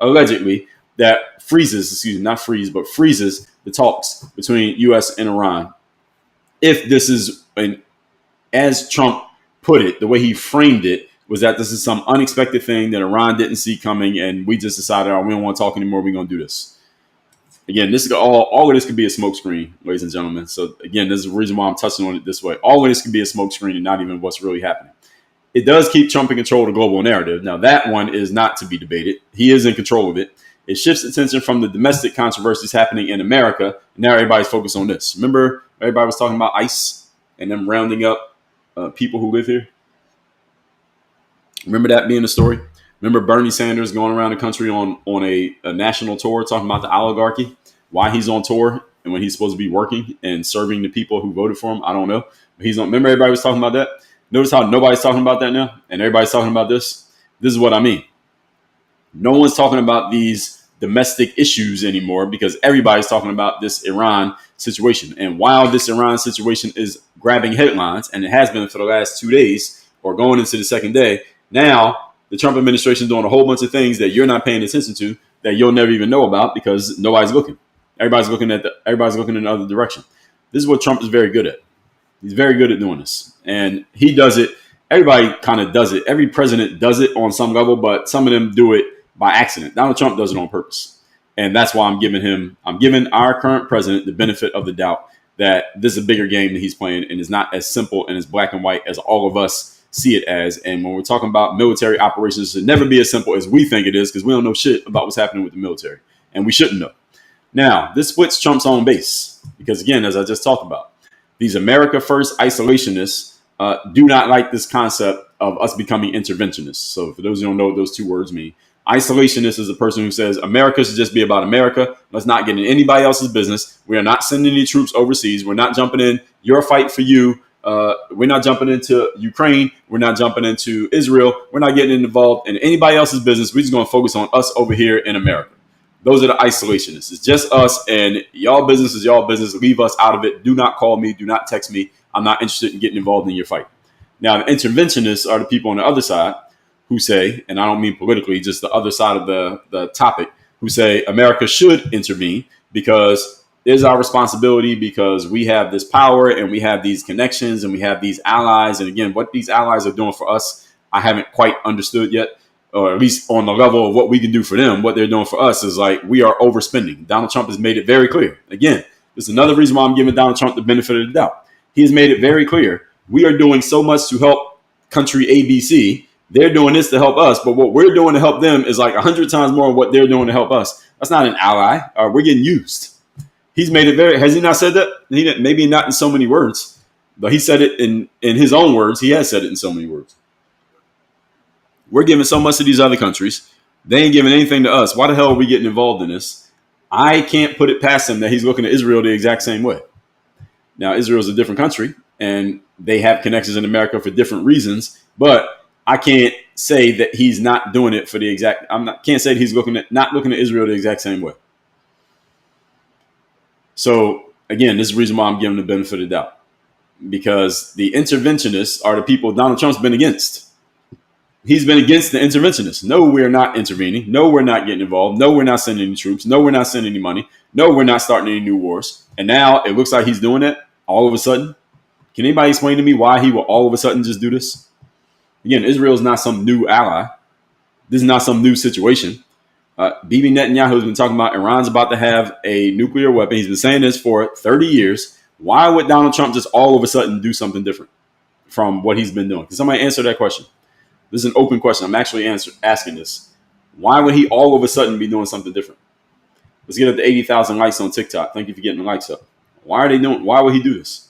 freezes the talks between U.S. and Iran. If this is, as Trump put it, the way he framed it, was that this is some unexpected thing that Iran didn't see coming, and we just decided, we don't want to talk anymore, we're going to do this. Again, this is all of this could be a smokescreen, ladies and gentlemen. So again, this is the reason why I'm touching on it this way. All of this could be a smokescreen and not even what's really happening. It does keep Trump in control of the global narrative. Now, that one is not to be debated. He is in control of it. It shifts attention from the domestic controversies happening in America. Now everybody's focused on this. Remember, everybody was talking about ICE and them rounding up people who live here? Remember that being the story? Remember Bernie Sanders going around the country on a national tour talking about the oligarchy, why he's on tour and when he's supposed to be working and serving the people who voted for him. I don't know. But he's on. Remember, everybody was talking about that. Notice how nobody's talking about that now, and everybody's talking about this. This is what I mean. No one's talking about these domestic issues anymore because everybody's talking about this Iran situation. And while this Iran situation is grabbing headlines, and it has been for the last 2 days or going into the second day, now the Trump administration is doing a whole bunch of things that you're not paying attention to that you'll never even know about because nobody's looking. Everybody's looking in the other direction. This is what Trump is very good at. He's very good at doing this. And he does it. Everybody kind of does it. Every president does it on some level, but some of them do it by accident. Donald Trump does it on purpose. And that's why I'm giving our current president the benefit of the doubt that this is a bigger game that he's playing and is not as simple and as black and white as all of us see it as. And when we're talking about military operations, it should never be as simple as we think it is because we don't know shit about what's happening with the military. And we shouldn't know. Now, this splits Trump's own base because, again, as I just talked about, these America First isolationists do not like this concept of us becoming interventionists. So for those who don't know what those two words mean, isolationist is a person who says America should just be about America. Let's not get in anybody else's business. We are not sending any troops overseas. We're not jumping in your fight for you. We're not jumping into Ukraine. We're not jumping into Israel. We're not getting involved in anybody else's business. We're just going to focus on us over here in America. Those are the isolationists. It's just us, and y'all business is y'all business. Leave us out of it. Do not call me. Do not text me. I'm not interested in getting involved in your fight. Now, the interventionists are the people on the other side who say, and I don't mean politically, just the other side of the topic, who say America should intervene because it is our responsibility because we have this power and we have these connections and we have these allies. And again, what these allies are doing for us, I haven't quite understood yet, or at least on the level of what we can do for them. What they're doing for us is like we are overspending. Donald Trump has made it very clear. Again, this is another reason why I'm giving Donald Trump the benefit of the doubt. He has made it very clear we are doing so much to help country ABC. They're doing this to help us, but what we're doing to help them is like 100 times more of what they're doing to help us. That's not an ally. We're getting used. He's made it very. Has he not said that? Maybe not in so many words, but he said it in his own words. He has said it in so many words. We're giving so much to these other countries. They ain't giving anything to us. Why the hell are we getting involved in this? I can't put it past him that he's looking at Israel the exact same way. Now, Israel is a different country, and they have connections in America for different reasons, but I can't say that he's not doing it for the exact. Can't say that he's not looking at Israel the exact same way. So again, this is the reason why I'm giving the benefit of the doubt, because the interventionists are the people Donald Trump's been against. He's been against the interventionists. No, we're not intervening. No, we're not getting involved. No, we're not sending any troops. No, we're not sending any money. No, we're not starting any new wars. And now it looks like he's doing it all of a sudden. Can anybody explain to me why he will all of a sudden just do this? Again, Israel is not some new ally. This is not some new situation. Bibi Netanyahu has been talking about Iran's about to have a nuclear weapon. He's been saying this for 30 years. Why would Donald Trump just all of a sudden do something different from what he's been doing? Can somebody answer that question? This is an open question. I'm actually asking this. Why would he all of a sudden be doing something different? Let's get up to 80,000 likes on TikTok. Thank you for getting the likes up. Why would he do this?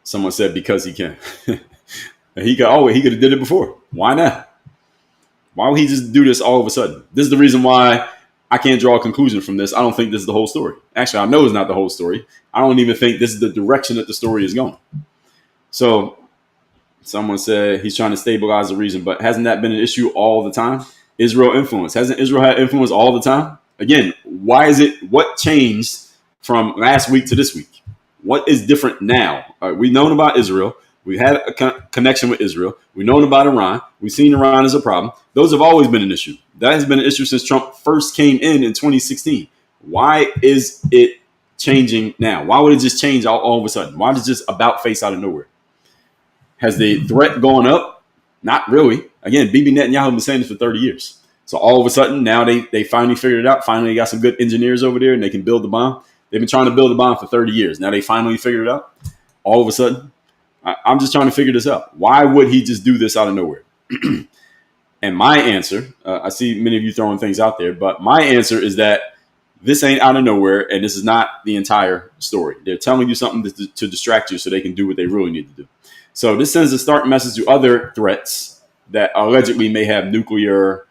Someone said because he can. He could have did it before. Why not? Why would he just do this all of a sudden? This is the reason why I can't draw a conclusion from this. I don't think this is the whole story. Actually, I know it's not the whole story. I don't even think this is the direction that the story is going. So someone said he's trying to stabilize the region, but hasn't that been an issue all the time? Israel influence. Hasn't Israel had influence all the time? Again, what changed from last week to this week? What is different now? We've known about Israel. We've had a connection with Israel. We've known about Iran. We've seen Iran as a problem. Those have always been an issue. That has been an issue since Trump first came in 2016. Why is it changing now? Why would it just change all of a sudden? Why does it just about face out of nowhere? Has the threat gone up? Not really. Again, Bibi Netanyahu has been saying this for 30 years. So all of a sudden, now they finally figured it out. Finally, they got some good engineers over there, and they can build the bomb. They've been trying to build a bomb for 30 years. Now they finally figured it out. All of a sudden, I'm just trying to figure this out. Why would he just do this out of nowhere? And my answer, I see many of you throwing things out there, but my answer is that this ain't out of nowhere, and this is not the entire story. They're telling you something to distract you so they can do what they really need to do. So this sends a stark message to other threats that allegedly may have nuclear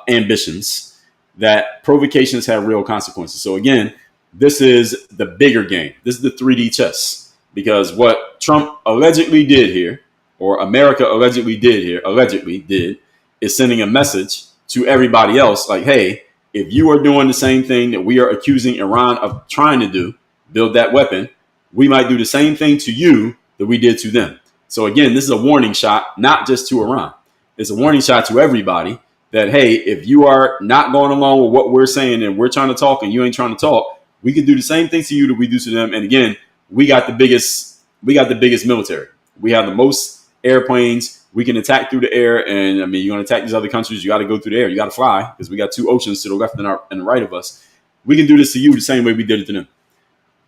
ambitions. that provocations have real consequences. So again, this is the bigger game. This is the 3D chess, because what Trump allegedly did here, or America allegedly did, is sending a message to everybody else like, hey, if you are doing the same thing that we are accusing Iran of trying to do, build that weapon, we might do the same thing to you that we did to them. So again, this is a warning shot, not just to Iran. It's a warning shot to everybody that, hey, if you are not going along with what we're saying and we're trying to talk and you ain't trying to talk, we can do the same things to you that we do to them. And again, we got the biggest military. We have the most airplanes. We can attack through the air. And I mean, you're going to attack these other countries, you got to go through the air. You got to fly, because we got 2 oceans to the left and the right of us. We can do this to you the same way we did it to them.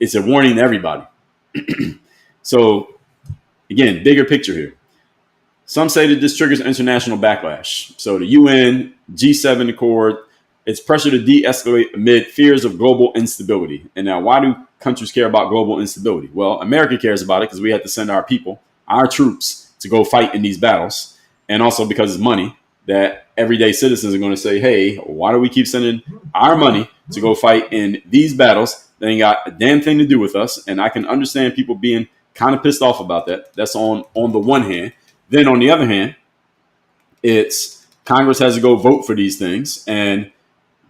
It's a warning to everybody. So again, bigger picture here. Some say that this triggers international backlash. So the UN, G7 Accord, it's pressure to de-escalate amid fears of global instability. And now, why do countries care about global instability? Well, America cares about it because we have to send our people, our troops, to go fight in these battles. And also because it's money that everyday citizens are going to say, hey, why do we keep sending our money to go fight in these battles that ain't got a damn thing to do with us? And I can understand people being kind of pissed off about that. That's on the one hand. Then on the other hand, it's Congress has to go vote for these things. And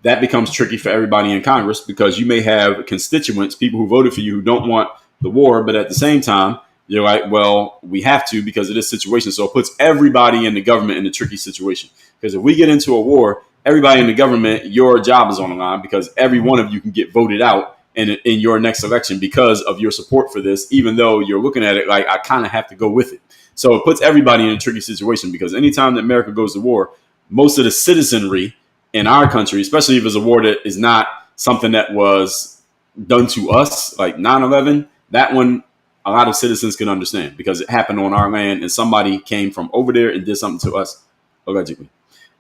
that becomes tricky for everybody in Congress, because you may have constituents, people who voted for you, who don't want the war. But at the same time, you're like, well, we have to because of this situation. So it puts everybody in the government in a tricky situation. Because if we get into a war, everybody in the government, your job is on the line, because every one of you can get voted out in your next election because of your support for this, even though you're looking at it like, I kind of have to go with it. So it puts everybody in a tricky situation, because anytime that America goes to war, most of the citizenry in our country, especially if it's a war that is not something that was done to us, like 9/11, that one, a lot of citizens can understand because it happened on our land and somebody came from over there and did something to us, allegedly.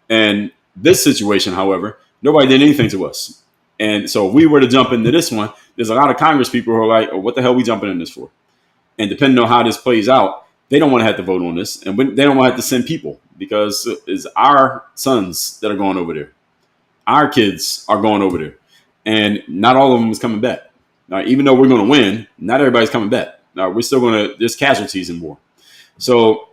And this situation, however, nobody did anything to us. And so if we were to jump into this one, there's a lot of Congress people who are like, oh, what the hell are we jumping in this for? And depending on how this plays out, they don't want to have to vote on this, and they don't want to have to send people, because it's our sons that are going over there. Our kids are going over there, and not all of them is coming back. Even though we're going to win, not everybody's coming back. We're still going to, there's casualties in war. So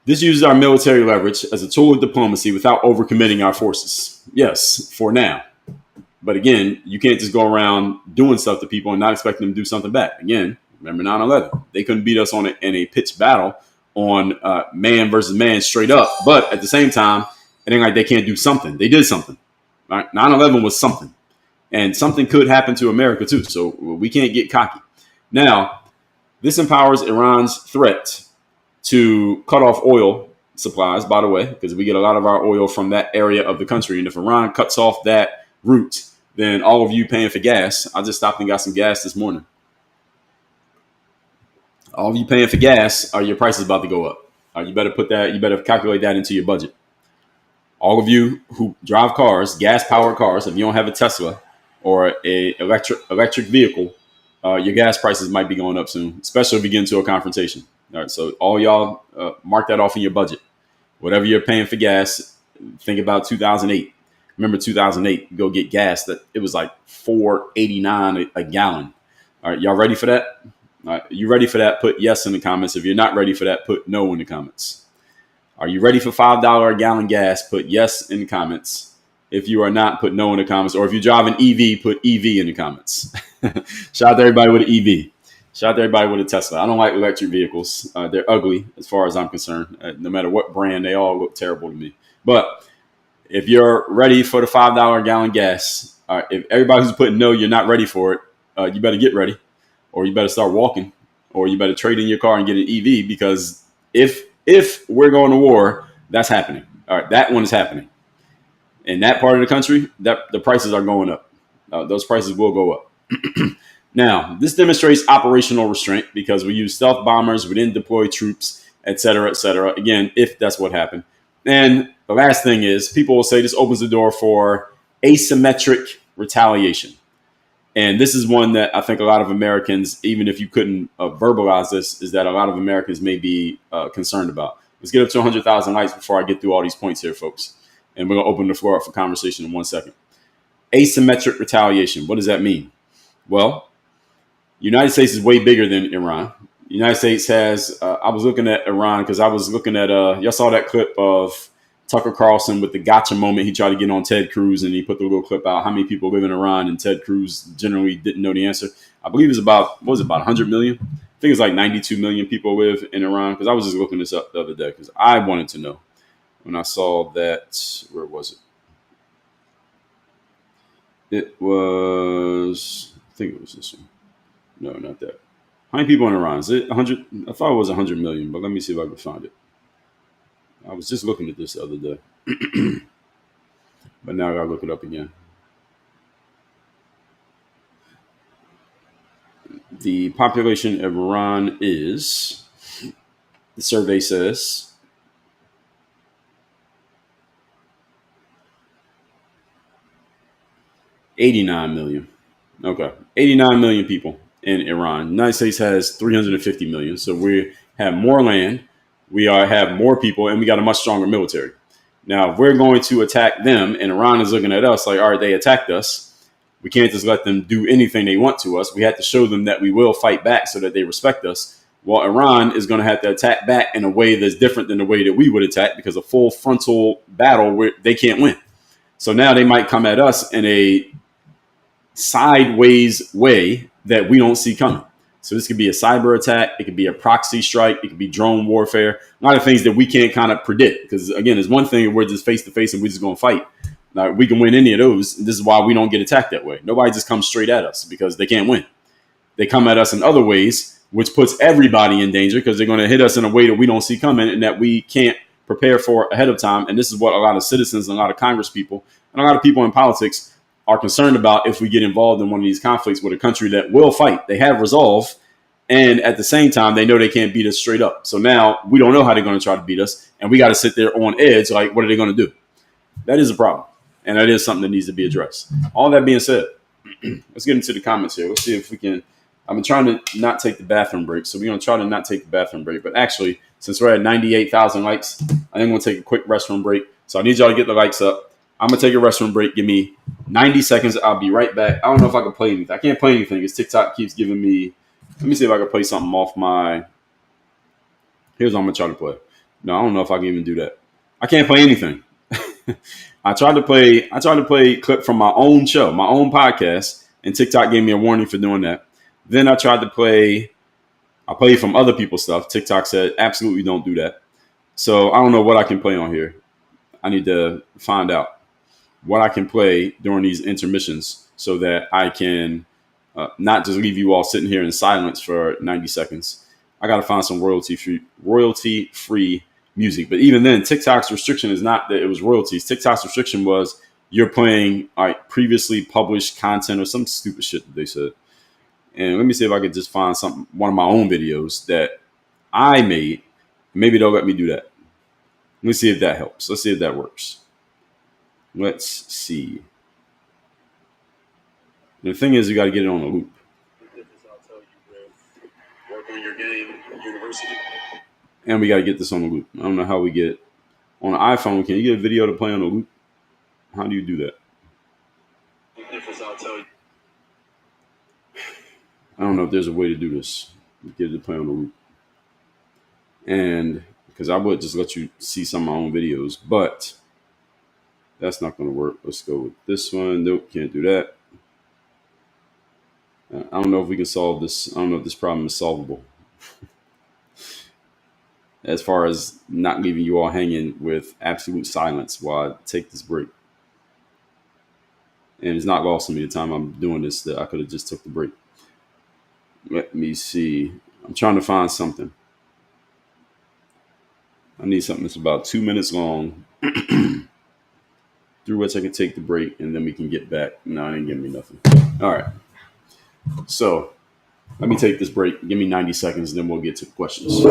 this uses our military leverage as a tool of diplomacy without overcommitting our forces. Yes, for now. But again, you can't just go around doing stuff to people and not expect them to do something back. Again, remember 9/11. They couldn't beat us in a pitched battle on man versus man straight up. But at the same time, it ain't like they can't do something. They did something. Right? 9/11 was something. And something could happen to America too. So we can't get cocky. Now, this empowers Iran's threat to cut off oil supplies, by the way, because we get a lot of our oil from that area of the country. And if Iran cuts off that route, then all of you paying for gas, I just stopped and got some gas this morning. All of you paying for gas, your price is about to go up. You better calculate that into your budget. All of you who drive cars, gas-powered cars, if you don't have a Tesla or a electric vehicle, your gas prices might be going up soon, especially if you get into a confrontation. All right, so all y'all mark that off in your budget. Whatever you're paying for gas, think about 2008. Remember 2008, go get gas, that it was like $4.89 a gallon. All right, y'all ready for that? All right, you ready for that? Put yes in the comments. If you're not ready for that, put no in the comments. Are you ready for $5 a gallon gas? Put yes in the comments. If you are not, put no in the comments. Or if you drive an EV, put EV in the comments. Shout out to everybody with an EV. Shout out to everybody with a Tesla. I don't like electric vehicles. They're ugly as far as I'm concerned. No matter what brand, they all look terrible to me. But if you're ready for the $5 a gallon gas, if everybody who's putting no, you're not ready for it, you better get ready. Or you better start walking. Or you better trade in your car and get an EV, because if we're going to war, that's happening. All right, that one is happening. In that part of the country, the prices are going up. Those prices will go up. Now, this demonstrates operational restraint because we use stealth bombers, we didn't deploy troops, et cetera, et cetera. Again, if that's what happened. And the last thing is, people will say this opens the door for asymmetric retaliation. And this is one that I think a lot of Americans, even if you couldn't verbalize this, is that a lot of Americans may be concerned about. Let's get up to 100,000 likes before I get through all these points here, folks. and we're going to open the floor up for conversation in 1 second. Asymmetric retaliation. What does that mean? Well, United States is way bigger than Iran. United States has. I was looking at Iran because I was looking at. Y'all saw that clip of Tucker Carlson with the gotcha moment. He tried to get on Ted Cruz and he put the little clip out. How many people live in Iran? And Ted Cruz generally didn't know the answer. I believe it's about, what was it, about 100 million? I think it's like 92 million people live in Iran, because I was just looking this up the other day because I wanted to know when I saw that. Where was it? It was, I think it was this one. No, not that. How many people in Iran? Is it 100? I thought it was 100 million, but let me see if I can find it. I was just looking at this the other day, but now I gotta look it up again. The population of Iran is, the survey says, 89 million. Okay, 89 million people in Iran. The United States has 350 million, so we have more land, have more people, and we got a much stronger military. Now, if we're going to attack them, and Iran is looking at us like, all right, they attacked us. We can't just let them do anything they want to us. We have to show them that we will fight back so that they respect us. Well, Iran is going to have to attack back in a way that's different than the way that we would attack, because a full frontal battle, they can't win. So now they might come at us in a sideways way that we don't see coming. So this could be a cyber attack. It could be a proxy strike. It could be drone warfare. A lot of things that we can't kind of predict. Because again, there's one thing if we're just face to face and we're just going to fight. Now, we can win any of those. This is why we don't get attacked that way. Nobody just comes straight at us because they can't win. They come at us in other ways, which puts everybody in danger, because they're going to hit us in a way that we don't see coming and that we can't prepare for ahead of time. And this is what a lot of citizens and a lot of Congress people and a lot of people in politics are concerned about if we get involved in one of these conflicts with a country that will fight. They have resolve, and at the same time, they know they can't beat us straight up. So now we don't know how they're going to try to beat us, and we got to sit there on edge like, what are they going to do? That is a problem, and that is something that needs to be addressed. All that being said, let's get into the comments here. Let's see if we can. I've been trying to not take the bathroom break, so we're going to try to not take the bathroom break. But actually, since we're at 98,000 likes, I think I'm going to take a quick restroom break. So I need y'all to get the likes up. I'm going to take a restroom break. Give me 90 seconds. I'll be right back. I don't know if I can play anything. I can't play anything because TikTok keeps giving me. Let me see if I can play something off my. Here's what I'm going to try to play. No, I don't know if I can even do that. I can't play anything. I tried to play a clip from my own show, my own podcast, and TikTok gave me a warning for doing that. Then I tried to play. I played from other people's stuff. TikTok said absolutely don't do that. So I don't know what I can play on here. I need to find out what I can play during these intermissions so that I can not just leave you all sitting here in silence for 90 seconds. I got to find some royalty-free music. But even then, TikTok's restriction is not that it was royalties. TikTok's restriction was you're playing previously published content or some stupid shit that they said. And let me see if I could just find one of my own videos that I made. Maybe they'll let me do that. Let me see if that helps. Let's see if that works. Let's see. The thing is, you got to get it on a loop. And we got to get this on a loop. I don't know how we get on an iPhone. Can you get a video to play on a loop? How do you do that? I don't know if there's a way to do this. Get it to play on a loop. And because I would just let you see some of my own videos, but that's not going to work. Let's go with this one. Nope, can't do that. I don't know if we can solve this. I don't know if this problem is solvable. As far as not leaving you all hanging with absolute silence while I take this break. And it's not lost on me the time I'm doing this that I could have just took the break. Let me see. I'm trying to find something. I need something that's about 2 minutes long through which I can take the break and then we can get back. No, it didn't give me nothing. All right. So let me take this break. Give me 90 seconds and then we'll get to questions.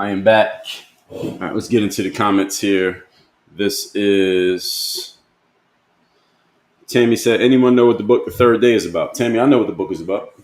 I am back. All right, let's get into the comments here. This is Tammy said, anyone know what the book The Third Day is about? Tammy, I know what the book is about.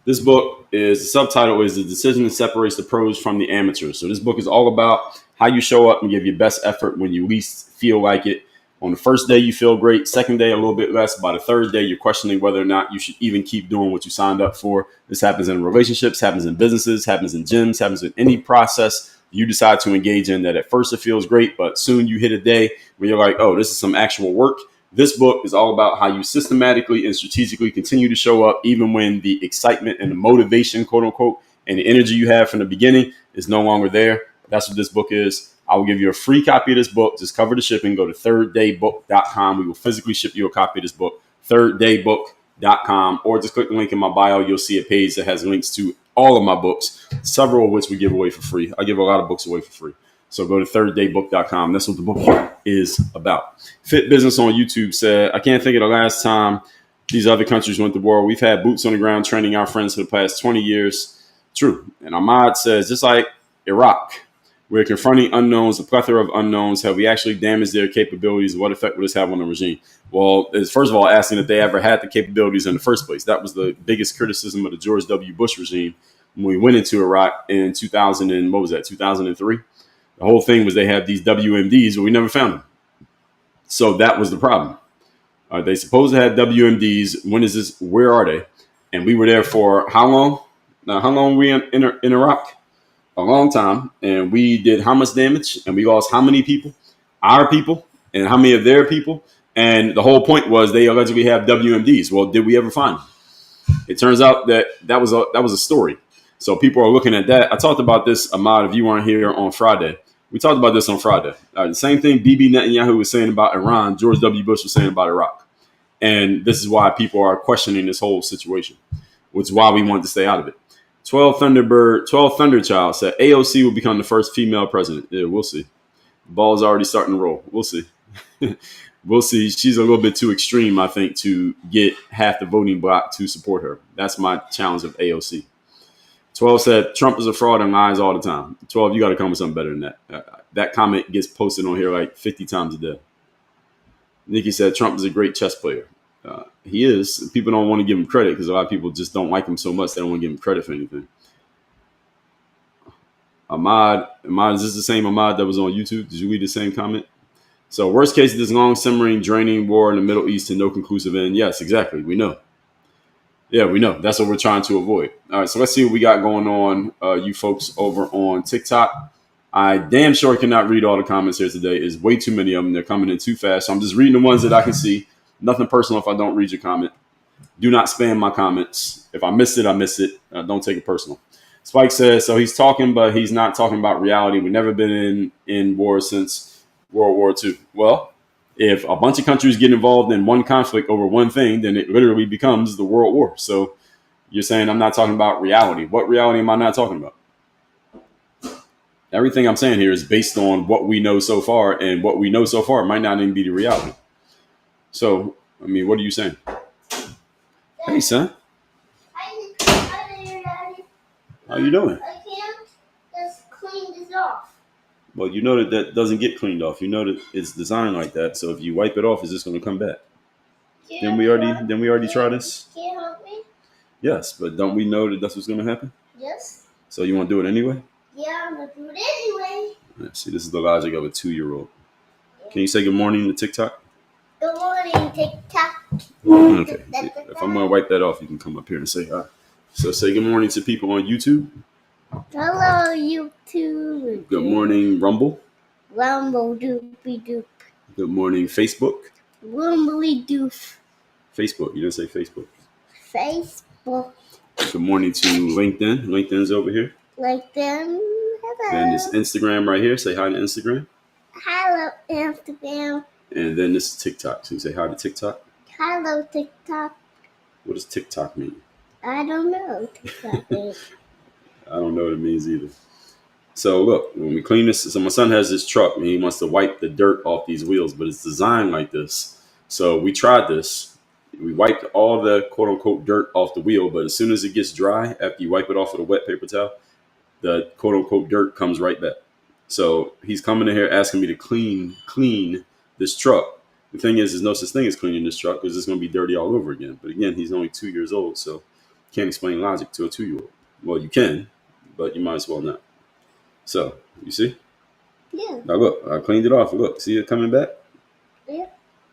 This book is, the subtitle is The Decision That Separates the Pros from the Amateurs. So this book is all about how you show up and give your best effort when you least feel like it. On the first day, you feel great. Second day, a little bit less. By the third day, you're questioning whether or not you should even keep doing what you signed up for. This happens in relationships, happens in businesses, happens in gyms, happens in any process you decide to engage in that at first it feels great, but soon you hit a day where you're like, oh, this is some actual work. This book is all about how you systematically and strategically continue to show up, even when the excitement and the motivation, quote unquote, and the energy you have from the beginning is no longer there. That's what this book is. I will give you a free copy of this book. Just cover the shipping. Go to thirddaybook.com. We will physically ship you a copy of this book, thirddaybook.com, or just click the link in my bio. You'll see a page that has links to all of my books, several of which we give away for free. I give a lot of books away for free. So go to thirddaybook.com. That's what the book is about. Fit Business on YouTube said, I can't think of the last time these other countries went to war. We've had boots on the ground training our friends for the past 20 years. True. And Ahmad says, just like Iraq, we're confronting unknowns, a plethora of unknowns. Have we actually damaged their capabilities? What effect will this have on the regime? Well, it's first of all asking if they ever had the capabilities in the first place. That was the biggest criticism of the George W. Bush regime when we went into Iraq in 2003. The whole thing was they had these WMDs, but we never found them. So that was the problem. They supposed to have WMDs. When is this? Where are they? And we were there for how long? Now, how long were we in Iraq? A long time. And we did how much damage? And we lost how many people? Our people. And how many of their people? And the whole point was they allegedly have WMDs. Well, did we ever find them? It turns out that was a story. So people are looking at that. I talked about this, Ahmad, if you weren't here on Friday. We talked about this on Friday. The same thing Bibi Netanyahu was saying about Iran, George W. Bush was saying about Iraq. And this is why people are questioning this whole situation, which is why we wanted to stay out of it. 12 Thunderchild said AOC will become the first female president. Yeah, we'll see. The ball is already starting to roll. We'll see. We'll see. She's a little bit too extreme, I think, to get half the voting bloc to support her. That's my challenge of AOC. 12 said Trump is a fraud and lies all the time. 12, you got to come with something better than that. That comment gets posted on here like 50 times a day. Nikki said Trump is a great chess player. He is. People don't want to give him credit because a lot of people just don't like him so much they don't want to give him credit for anything. Ahmad, is this the same Ahmad that was on YouTube? Did you read the same comment? So worst case, this long simmering, draining war in the Middle East to no conclusive end. Yes, exactly. We know. Yeah, we know. That's what we're trying to avoid. All right, so let's see what we got going on, you folks over on TikTok. I damn sure cannot read all the comments here today. There's way too many of them. They're coming in too fast. So I'm just reading the ones that I can see. Nothing personal if I don't read your comment. Do not spam my comments. If I missed it, I missed it. Don't take it personal. Spike says, so he's talking, but he's not talking about reality. We've never been in war since World War II. Well, if a bunch of countries get involved in one conflict over one thing, then it literally becomes the World War. So you're saying I'm not talking about reality. What reality am I not talking about? Everything I'm saying here is based on what we know so far, and what we know so far might not even be the reality. So, I mean, what are you saying? Hey, son. How you doing? I can't just clean this off. Well, you know that doesn't get cleaned off. You know that it's designed like that. So if you wipe it off, it's just going to come back. Didn't we already try this? Can you help me? Yes, but don't we know that that's what's going to happen? Yes. So you want to do it anyway? Yeah, I'm going to do it anyway. Let's see, this is the logic of a 2-year-old. Can you say good morning to TikTok? Good morning, TikTok. Okay. If I'm going to wipe that off, you can come up here and say hi. So say good morning to people on YouTube. Hello, YouTube. Good morning, Rumble. Rumble doopy doop. Good morning, Facebook. Rumbly doof. Facebook. You didn't say Facebook. Facebook. Good morning to LinkedIn. LinkedIn's over here. Like them. Hello. Then it's Instagram right here. Say hi to Instagram. Hello, Instagram. And then this is TikTok. So you say hi to TikTok. Hello, TikTok. What does TikTok mean? I don't know. TikTok. I don't know what it means either. So look, when we clean this, so my son has this truck and he wants to wipe the dirt off these wheels, but it's designed like this. So we tried this. We wiped all the quote unquote dirt off the wheel, but as soon as it gets dry, after you wipe it off with a wet paper towel, the quote unquote dirt comes right back. So he's coming in here asking me to clean this truck. The thing is, there's no such thing as cleaning this truck because it's going to be dirty all over again. But again, he's only 2 years old, so can't explain logic to a 2-year-old. Well, you can, but you might as well not. So you see? Yeah. Now look, I cleaned it off. Look, see it coming back? Yeah.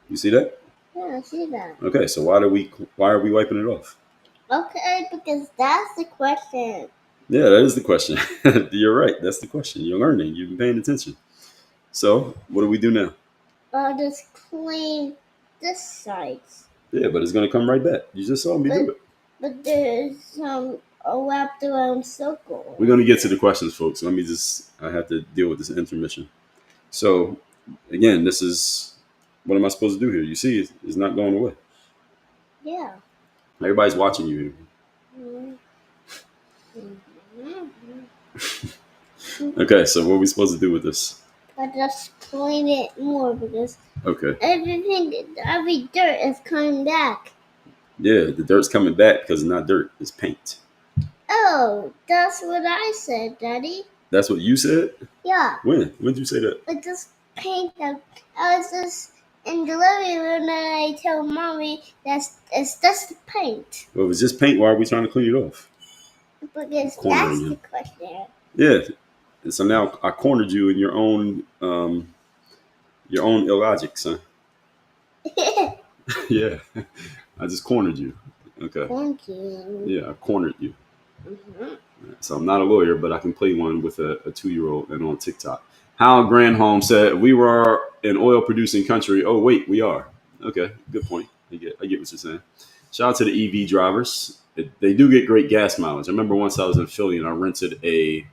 You see that? Yeah, I see that. Okay, so why are we wiping it off? Okay, because that's the question. Yeah, that is the question. You're right. That's the question. You're learning. You've been paying attention. So what do we do now? I'll just clean this side. Yeah, but it's gonna come right back. You just saw me do it. But there's some a wrapped around circle. We're gonna get to the questions, folks. I have to deal with this intermission. So again, this is what am I supposed to do here? You see, it's not going away. Yeah. Everybody's watching you here. Okay, so what are we supposed to do with this? I just clean it more because Okay. every dirt is coming back. Yeah, the dirt's coming back because it's not dirt, it's paint. Oh, that's what I said, Daddy. That's what you said? Yeah. When? When did you say that? With this paint, I was just in the living room and I told Mommy it's just the paint. Well, if it's just paint, why are we trying to clean it off? Because Cornering that's you. the question. Yeah. And so now I cornered you in your own illogic, son. Yeah. I just cornered you. Okay. Thank you. Yeah, I cornered you. Mm-hmm. So I'm not a lawyer, but I can play one with a 2-year-old and on TikTok. Hal Granholm said, we were an oil producing country. Oh, wait, we are. Okay, good point. I get what you're saying. Shout out to the EV drivers. They do get great gas mileage. I remember once I was in Philly and I rented it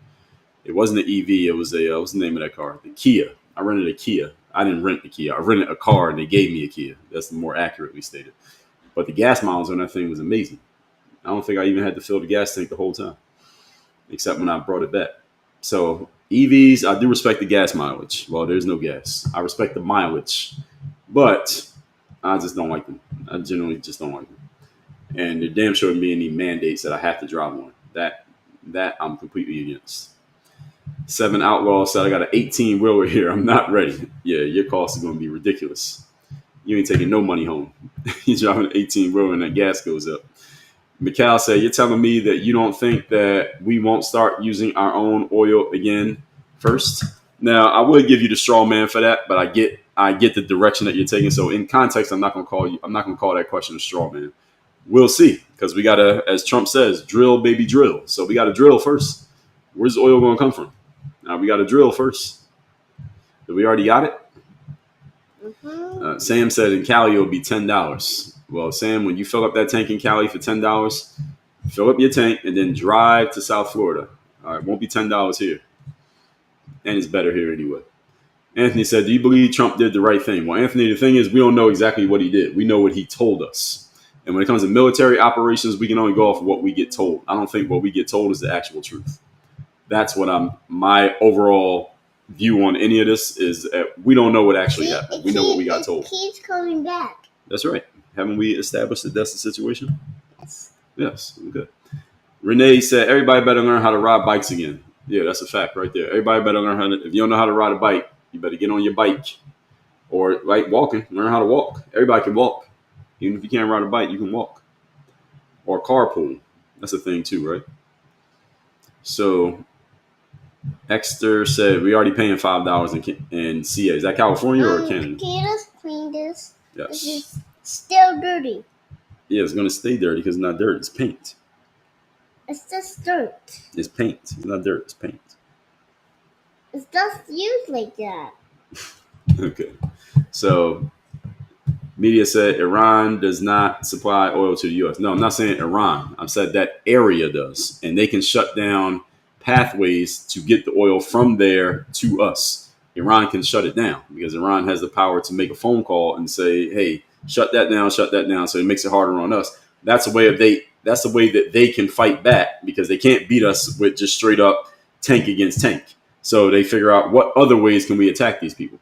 wasn't an EV, it was what's the name of that car? The Kia. I rented a Kia. I didn't rent the Kia. I rented a car and they gave me a Kia. That's more accurately stated. But the gas mileage on that thing was amazing. I don't think I even had to fill the gas tank the whole time, except when I brought it back. So EVs, I do respect the gas mileage. Well, there's no gas. I respect the mileage, but I just don't like them. I generally just don't like them. And there damn sure wouldn't be any mandates that I have to drive one. That I'm completely against. 7 Outlaws said, I got an 18-wheeler here. I'm not ready. Yeah, your cost is going to be ridiculous. You ain't taking no money home. You're driving an 18-wheeler and that gas goes up. Mikhail said, you're telling me that you don't think that we won't start using our own oil again first? Now, I would give you the straw man for that, but I get the direction that you're taking. So in context, I'm not going to call that question a straw man. We'll see, because we got to, as Trump says, drill, baby, drill. So we got to drill first. Where's the oil going to come from? Now we got to drill first. Did we already got it? Mm-hmm. Sam said in Cali it'll be $10. Well, Sam, when you fill up that tank in Cali for $10, fill up your tank and then drive to South Florida. All right, it won't be $10 here. And it's better here anyway. Anthony said, do you believe Trump did the right thing? Well, Anthony, the thing is, we don't know exactly what he did. We know what he told us. And when it comes to military operations, we can only go off of what we get told. I don't think what we get told is the actual truth. That's what my overall view on any of this is that we don't know what actually happened. We know what we got told. It keeps coming back. That's right. Haven't we established that that's the situation? Yes. Yes. Okay. Renee said, everybody better learn how to ride bikes again. Yeah, that's a fact right there. Everybody better learn how to, if you don't know how to ride a bike, you better get on your bike. Or like walking, learn how to walk. Everybody can walk. Even if you can't ride a bike, you can walk. Or carpool. That's a thing too, right? So Exter said, we already paying $5 in CA. Is that California or Canada? Can you just clean this? Yes. It's still dirty. Yeah, it's going to stay dirty because it's not dirt. It's paint. It's just dirt. It's paint. It's not dirt. It's paint. It's just used like that. Okay. So media said Iran does not supply oil to the U.S. No, I'm not saying Iran. I've said that area does. And they can shut down pathways to get the oil from there to us. Iran can shut it down because Iran has the power to make a phone call and say, hey, shut that down. So it makes it harder on us. That's the way that they can fight back because they can't beat us with just straight up tank against tank. So they figure out what other ways can we attack these people.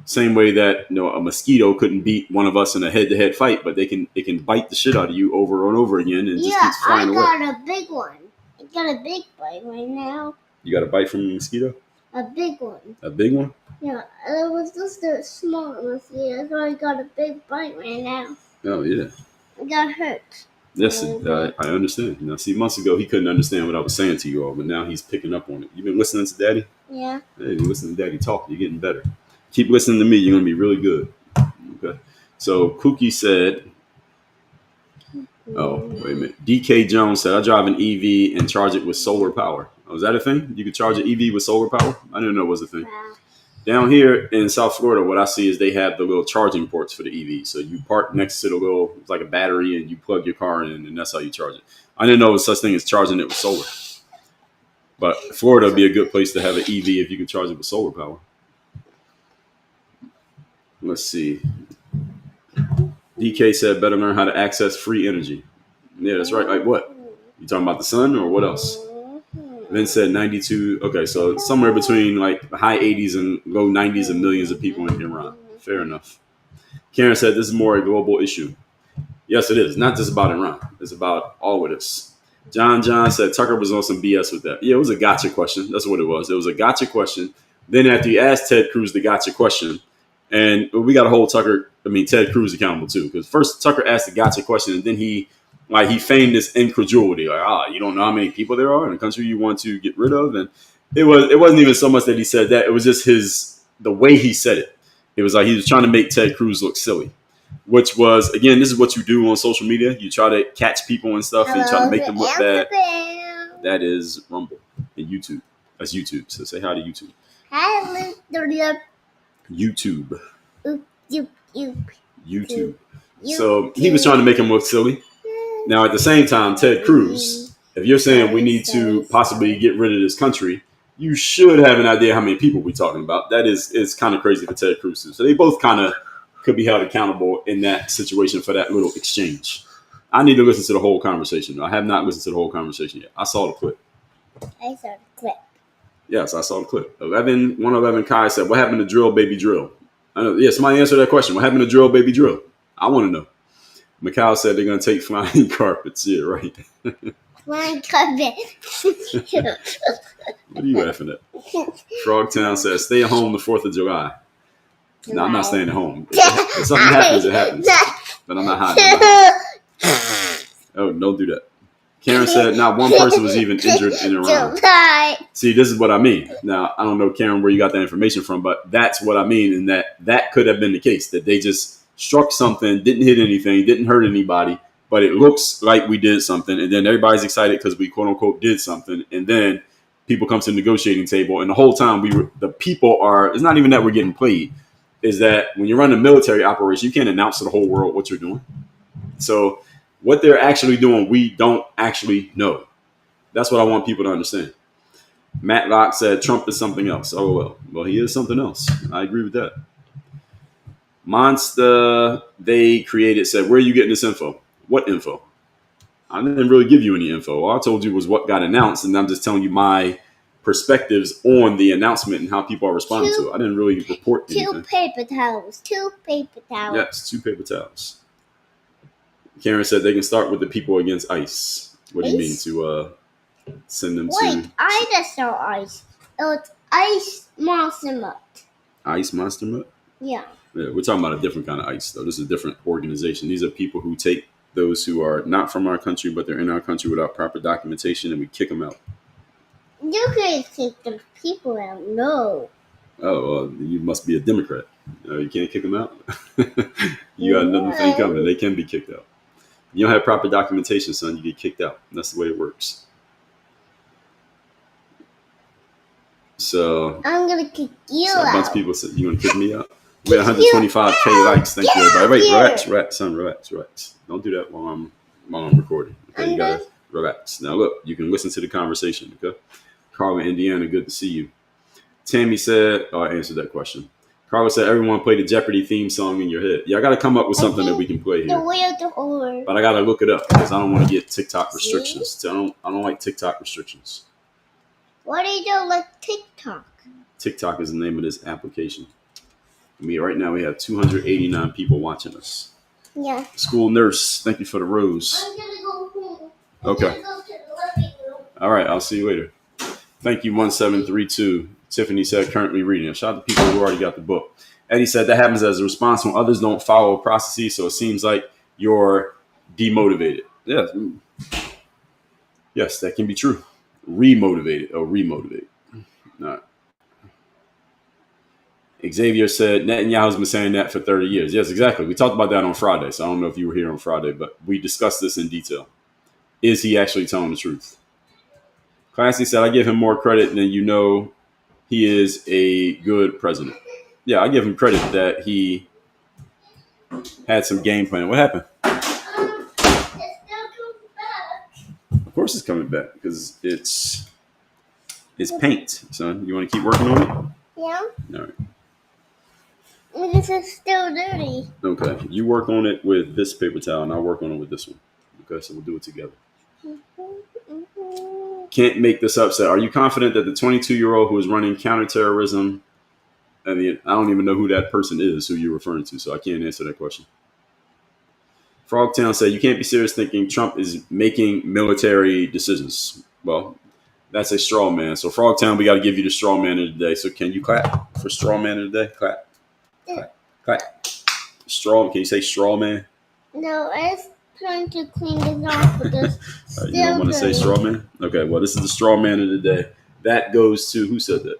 Same way that a mosquito couldn't beat one of us in a head-to-head fight, but it can bite the shit out of you over and over again and just keeps flying away. I got a big one. got a big bite right now. You got a bite from a mosquito? A big one. A big one? Yeah, it was just a small mosquito, so I got a big bite right now. Oh, yeah. I got hurt. Listen, I understand. Now, see, months ago, he couldn't understand what I was saying to you all, but now he's picking up on it. You been listening to Daddy? Yeah. Hey, you listen to Daddy talk. You're getting better. Keep listening to me. You're going to be really good. Okay. So, Kookie said, oh, wait a minute. DK Jones said, I drive an EV and charge it with solar power. Oh, is that a thing? You could charge an EV with solar power? I didn't know it was a thing. Wow. Down here in South Florida, what I see is they have the little charging ports for the EV. So you park next to the little, it's like a battery, and you plug your car in, and that's how you charge it. I didn't know it was such thing as charging it with solar. But Florida would be a good place to have an EV if you can charge it with solar power. Let's see. DK said, better learn how to access free energy. Yeah, that's right. Like what? You talking about the sun or what else? Vince said 92. Okay, so somewhere between like high 80s and low 90s of millions of people in Iran. Fair enough. Karen said this is more a global issue. Yes, it is. Not just about Iran. It's about all of this. John said Tucker was on some BS with that. Yeah, it was a gotcha question. That's what it was. It was a gotcha question. Then after you asked Ted Cruz the gotcha question, and we got to hold Ted Cruz accountable too. Because first Tucker asked the gotcha question, and then he feigned this incredulity. Like, you don't know how many people there are in the country you want to get rid of. And it wasn't even so much that he said that. It was just the way he said it. It was like he was trying to make Ted Cruz look silly. Which was, again, this is what you do on social media. You try to catch people and stuff, and you try to make them look bad. That is Rumble and YouTube. That's YouTube. So say hi to YouTube. Hi, YouTube. YouTube. So he was trying to make him look silly. Now, at the same time, Ted Cruz, if you're saying we need to possibly get rid of this country, you should have an idea how many people we're talking about. That is kind of crazy for Ted Cruz too. So they both kind of could be held accountable in that situation for that little exchange. I need to listen to the whole conversation. I have not listened to the whole conversation yet. I saw the clip. I saw the clip. Yes, I saw the clip. 111 Kai said, what happened to drill, baby, drill? I know. Yeah, somebody answer that question. What happened to drill, baby, drill? I want to know. Macau said they're going to take flying carpets. Yeah, right. Flying carpet. What are you laughing at? Frogtown says, stay at home the 4th of July. No, I'm not staying at home. If something happens, it happens. But I'm not hiding. Oh, don't do that. Karen said not one person was even injured in Iran. See, this is what I mean. Now, I don't know, Karen, where you got that information from, but that's what I mean, and that could have been the case, that they just struck something, didn't hit anything, didn't hurt anybody, but it looks like we did something, and then everybody's excited because we quote-unquote did something, and then people come to the negotiating table, and the whole time it's not even that we're getting played, is that when you run a military operation, you can't announce to the whole world what you're doing. So what they're actually doing, we don't actually know. That's what I want people to understand. Matt Locke said Trump is something else. Oh, well, he is something else. I agree with that. Monster they created said, where are you getting this info? What info? I didn't really give you any info. All I told you was what got announced, and I'm just telling you my perspectives on the announcement and how people are responding to it. I didn't really report anything. 2 paper towels. 2 paper towels. Yes, 2 paper towels. Karen said they can start with the people against ICE. What do you mean to send them to? Wait, I just saw ICE. It was ICE Monster Mutt. ICE Monster Mutt? Yeah. Yeah, we're talking about a different kind of ICE, though. This is a different organization. These are people who take those who are not from our country, but they're in our country without proper documentation, and we kick them out. You can't kick the people out. No. Oh, well, you must be a Democrat. You can't kick them out? You got another thing coming. They can be kicked out. You don't have proper documentation, son, you get kicked out. That's the way it works. So I'm going to kick you so out. A bunch of people said, you going to kick me out? We had 125K likes. Thank you, everybody. Wait, relax, son, relax. Don't do that while I'm recording. Okay, you got to relax. Now, look, you can listen to the conversation, okay? Carla, Indiana, good to see you. Tammy said, I answered that question. Carla said, everyone play the Jeopardy theme song in your head. Yeah, I got to come up with something that we can play here. The Wheel of the Horror. But I got to look it up because I don't want to get TikTok restrictions. I don't like TikTok restrictions. Why do you don't like TikTok? TikTok is the name of this application. Right now we have 289 people watching us. Yeah. School nurse, thank you for the rose. I'm going to go home. Okay. I'm going to go to the living room. All right, I'll see you later. Thank you, 1732. Tiffany said, currently reading. Shout out to people who already got the book. Eddie said, that happens as a response when others don't follow processes, so it seems like you're demotivated. Yes. Yes, that can be true. Remotivated or remotivate. All right. Xavier said, Netanyahu's been saying that for 30 years. Yes, exactly. We talked about that on Friday, so I don't know if you were here on Friday, but we discussed this in detail. Is he actually telling the truth? Classy said, I give him more credit than you know. He is a good president. Yeah, I give him credit that he had some game plan. What happened? Of course it's coming back because it's paint, son. You want to keep working on it? Yeah. All right. This is still dirty. Okay. You work on it with this paper towel, and I'll work on it with this one. Okay, so we'll do it together. Can't make this up. Are you confident that the 22-year-old who is running counterterrorism? I mean, I don't even know who that person is who you're referring to, so I can't answer that question. Frogtown said, you can't be serious thinking Trump is making military decisions. Well, that's a straw man. So Frogtown, we got to give you the straw man of the day. So can you clap for straw man of the day? Clap. Clap. Clap. Straw. Can you say straw man? No, I was trying to clean this off with this. You don't want to say straw man? Okay, well, this is the straw man of the day. That goes to, who said that?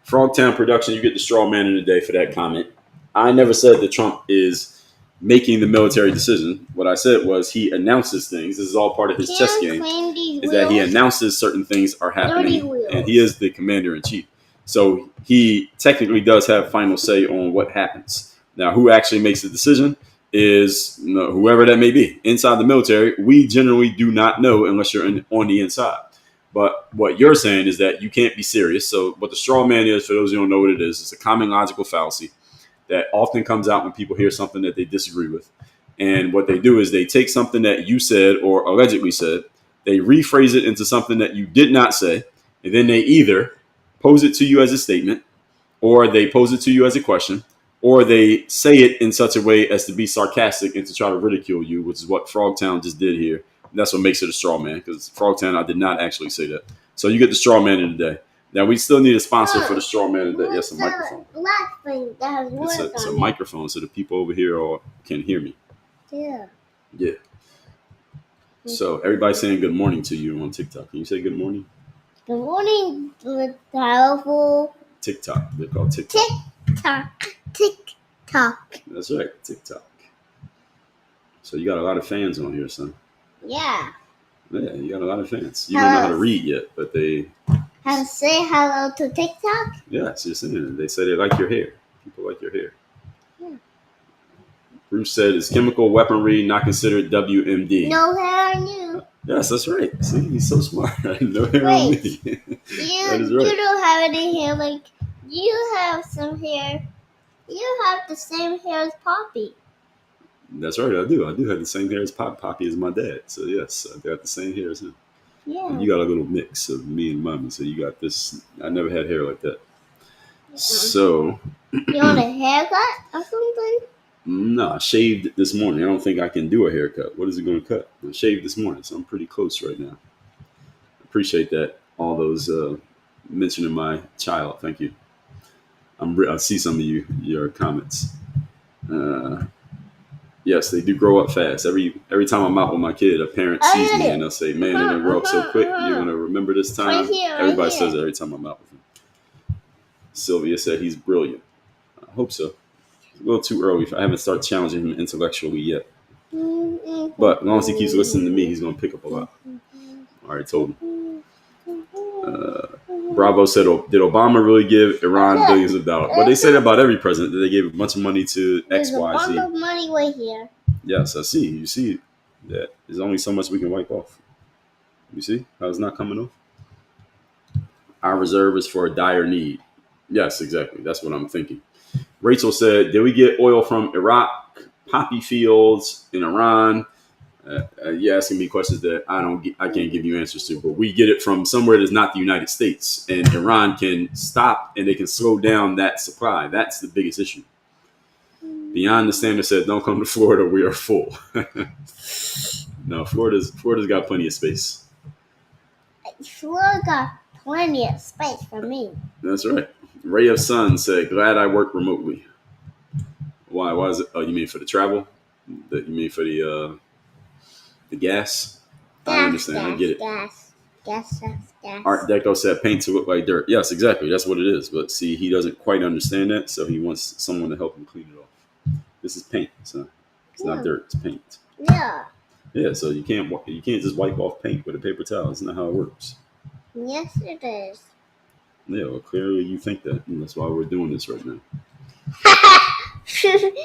Frogtown Production, you get the straw man of the day for that comment. I never said that Trump is making the military decision. What I said was he announces things. This is all part of his chess game. Is that he announces certain things are happening, and he is the commander in chief. So he technically does have final say on what happens. Now, who actually makes the decision is whoever that may be. Inside the military, we generally do not know unless you're on the inside. But what you're saying is that you can't be serious. So what the straw man is, for those who don't know what it is, it's a common logical fallacy that often comes out when people hear something that they disagree with. And what they do is they take something that you said or allegedly said, they rephrase it into something that you did not say, and then they either pose it to you as a statement, or they pose it to you as a question, or they say it in such a way as to be sarcastic and to try to ridicule you, which is what Frogtown just did here. And that's what makes it a straw man, because Frogtown, I did not actually say that. So you get the straw man of the day. Now, we still need a sponsor for the straw man of the day. Yes, a microphone. Black thing that has words It's a microphone so the people over here can hear me. Yeah. Yeah. So everybody's saying good morning to you on TikTok. Can you say good morning? Good morning, powerful. TikTok. They're called TikTok. TikTok. That's right, TikTok. So you got a lot of fans on here, son. Yeah. Yeah, you got a lot of fans. You don't know how to read yet, but they... How to say hello to TikTok? Yes, you're saying it. They say they like your hair. People like your hair. Yeah. Bruce said, is chemical weaponry not considered WMD? No hair on you. Yes, that's right. See, he's so smart. No hair on me. That is right. You don't have any hair. Like, you have some hair. You have the same hair as Poppy. That's right, I do. I do have the same hair as Poppy as my dad. So, yes, I got the same hair as him. Yeah. And you got a little mix of me and mommy. So, you got this. I never had hair like that. So. You want a haircut or something? No, I shaved this morning. I don't think I can do a haircut. What is it going to cut? I shaved this morning, so I'm pretty close right now. Appreciate that. All those mentioning my child. Thank you. I see some of your comments. Yes, they do grow up fast. Every time I'm out with my kid, a parent sees me and they'll say, "Man, they're gonna grow up so quick. You're gonna remember this time." Everybody says it every time I'm out with him. Sylvia said he's brilliant. I hope so. It's a little too early. I haven't started challenging him intellectually yet. But as long as he keeps listening to me, he's gonna pick up a lot. I already told him. Bravo said, did Obama really give Iran billions of dollars? Well, they say that about every president, that they gave a bunch of money to X, Y, Z. There's a bunch of money right here. Yes, I see. You see that there's only so much we can wipe off. You see how it's not coming off? Our reserve is for a dire need. Yes, exactly. That's what I'm thinking. Rachel said, did we get oil from Iraq, poppy fields in Iran? You're asking me questions that I can't give you answers to, but we get it from somewhere that's not the United States, and Iran can stop and they can slow down that supply. That's the biggest issue. Beyond the Standard said, don't come to Florida. We are full. No, Florida's got plenty of space. Florida got plenty of space for me. That's right. Ray of Sun said, "Glad I work remotely." Why? Why is it? Oh, you mean for the travel? That you mean for the gas? I understand. I get it. Gas. Art Deco said paint to look like dirt. Yes, exactly. That's what it is. But see, he doesn't quite understand that, so he wants someone to help him clean it off. This is paint, so it's not dirt. It's paint. Yeah. Yeah. So you can't just wipe off paint with a paper towel. That's not how it works. Yes, it is. Yeah. Well, clearly you think that, and that's why we're doing this right now.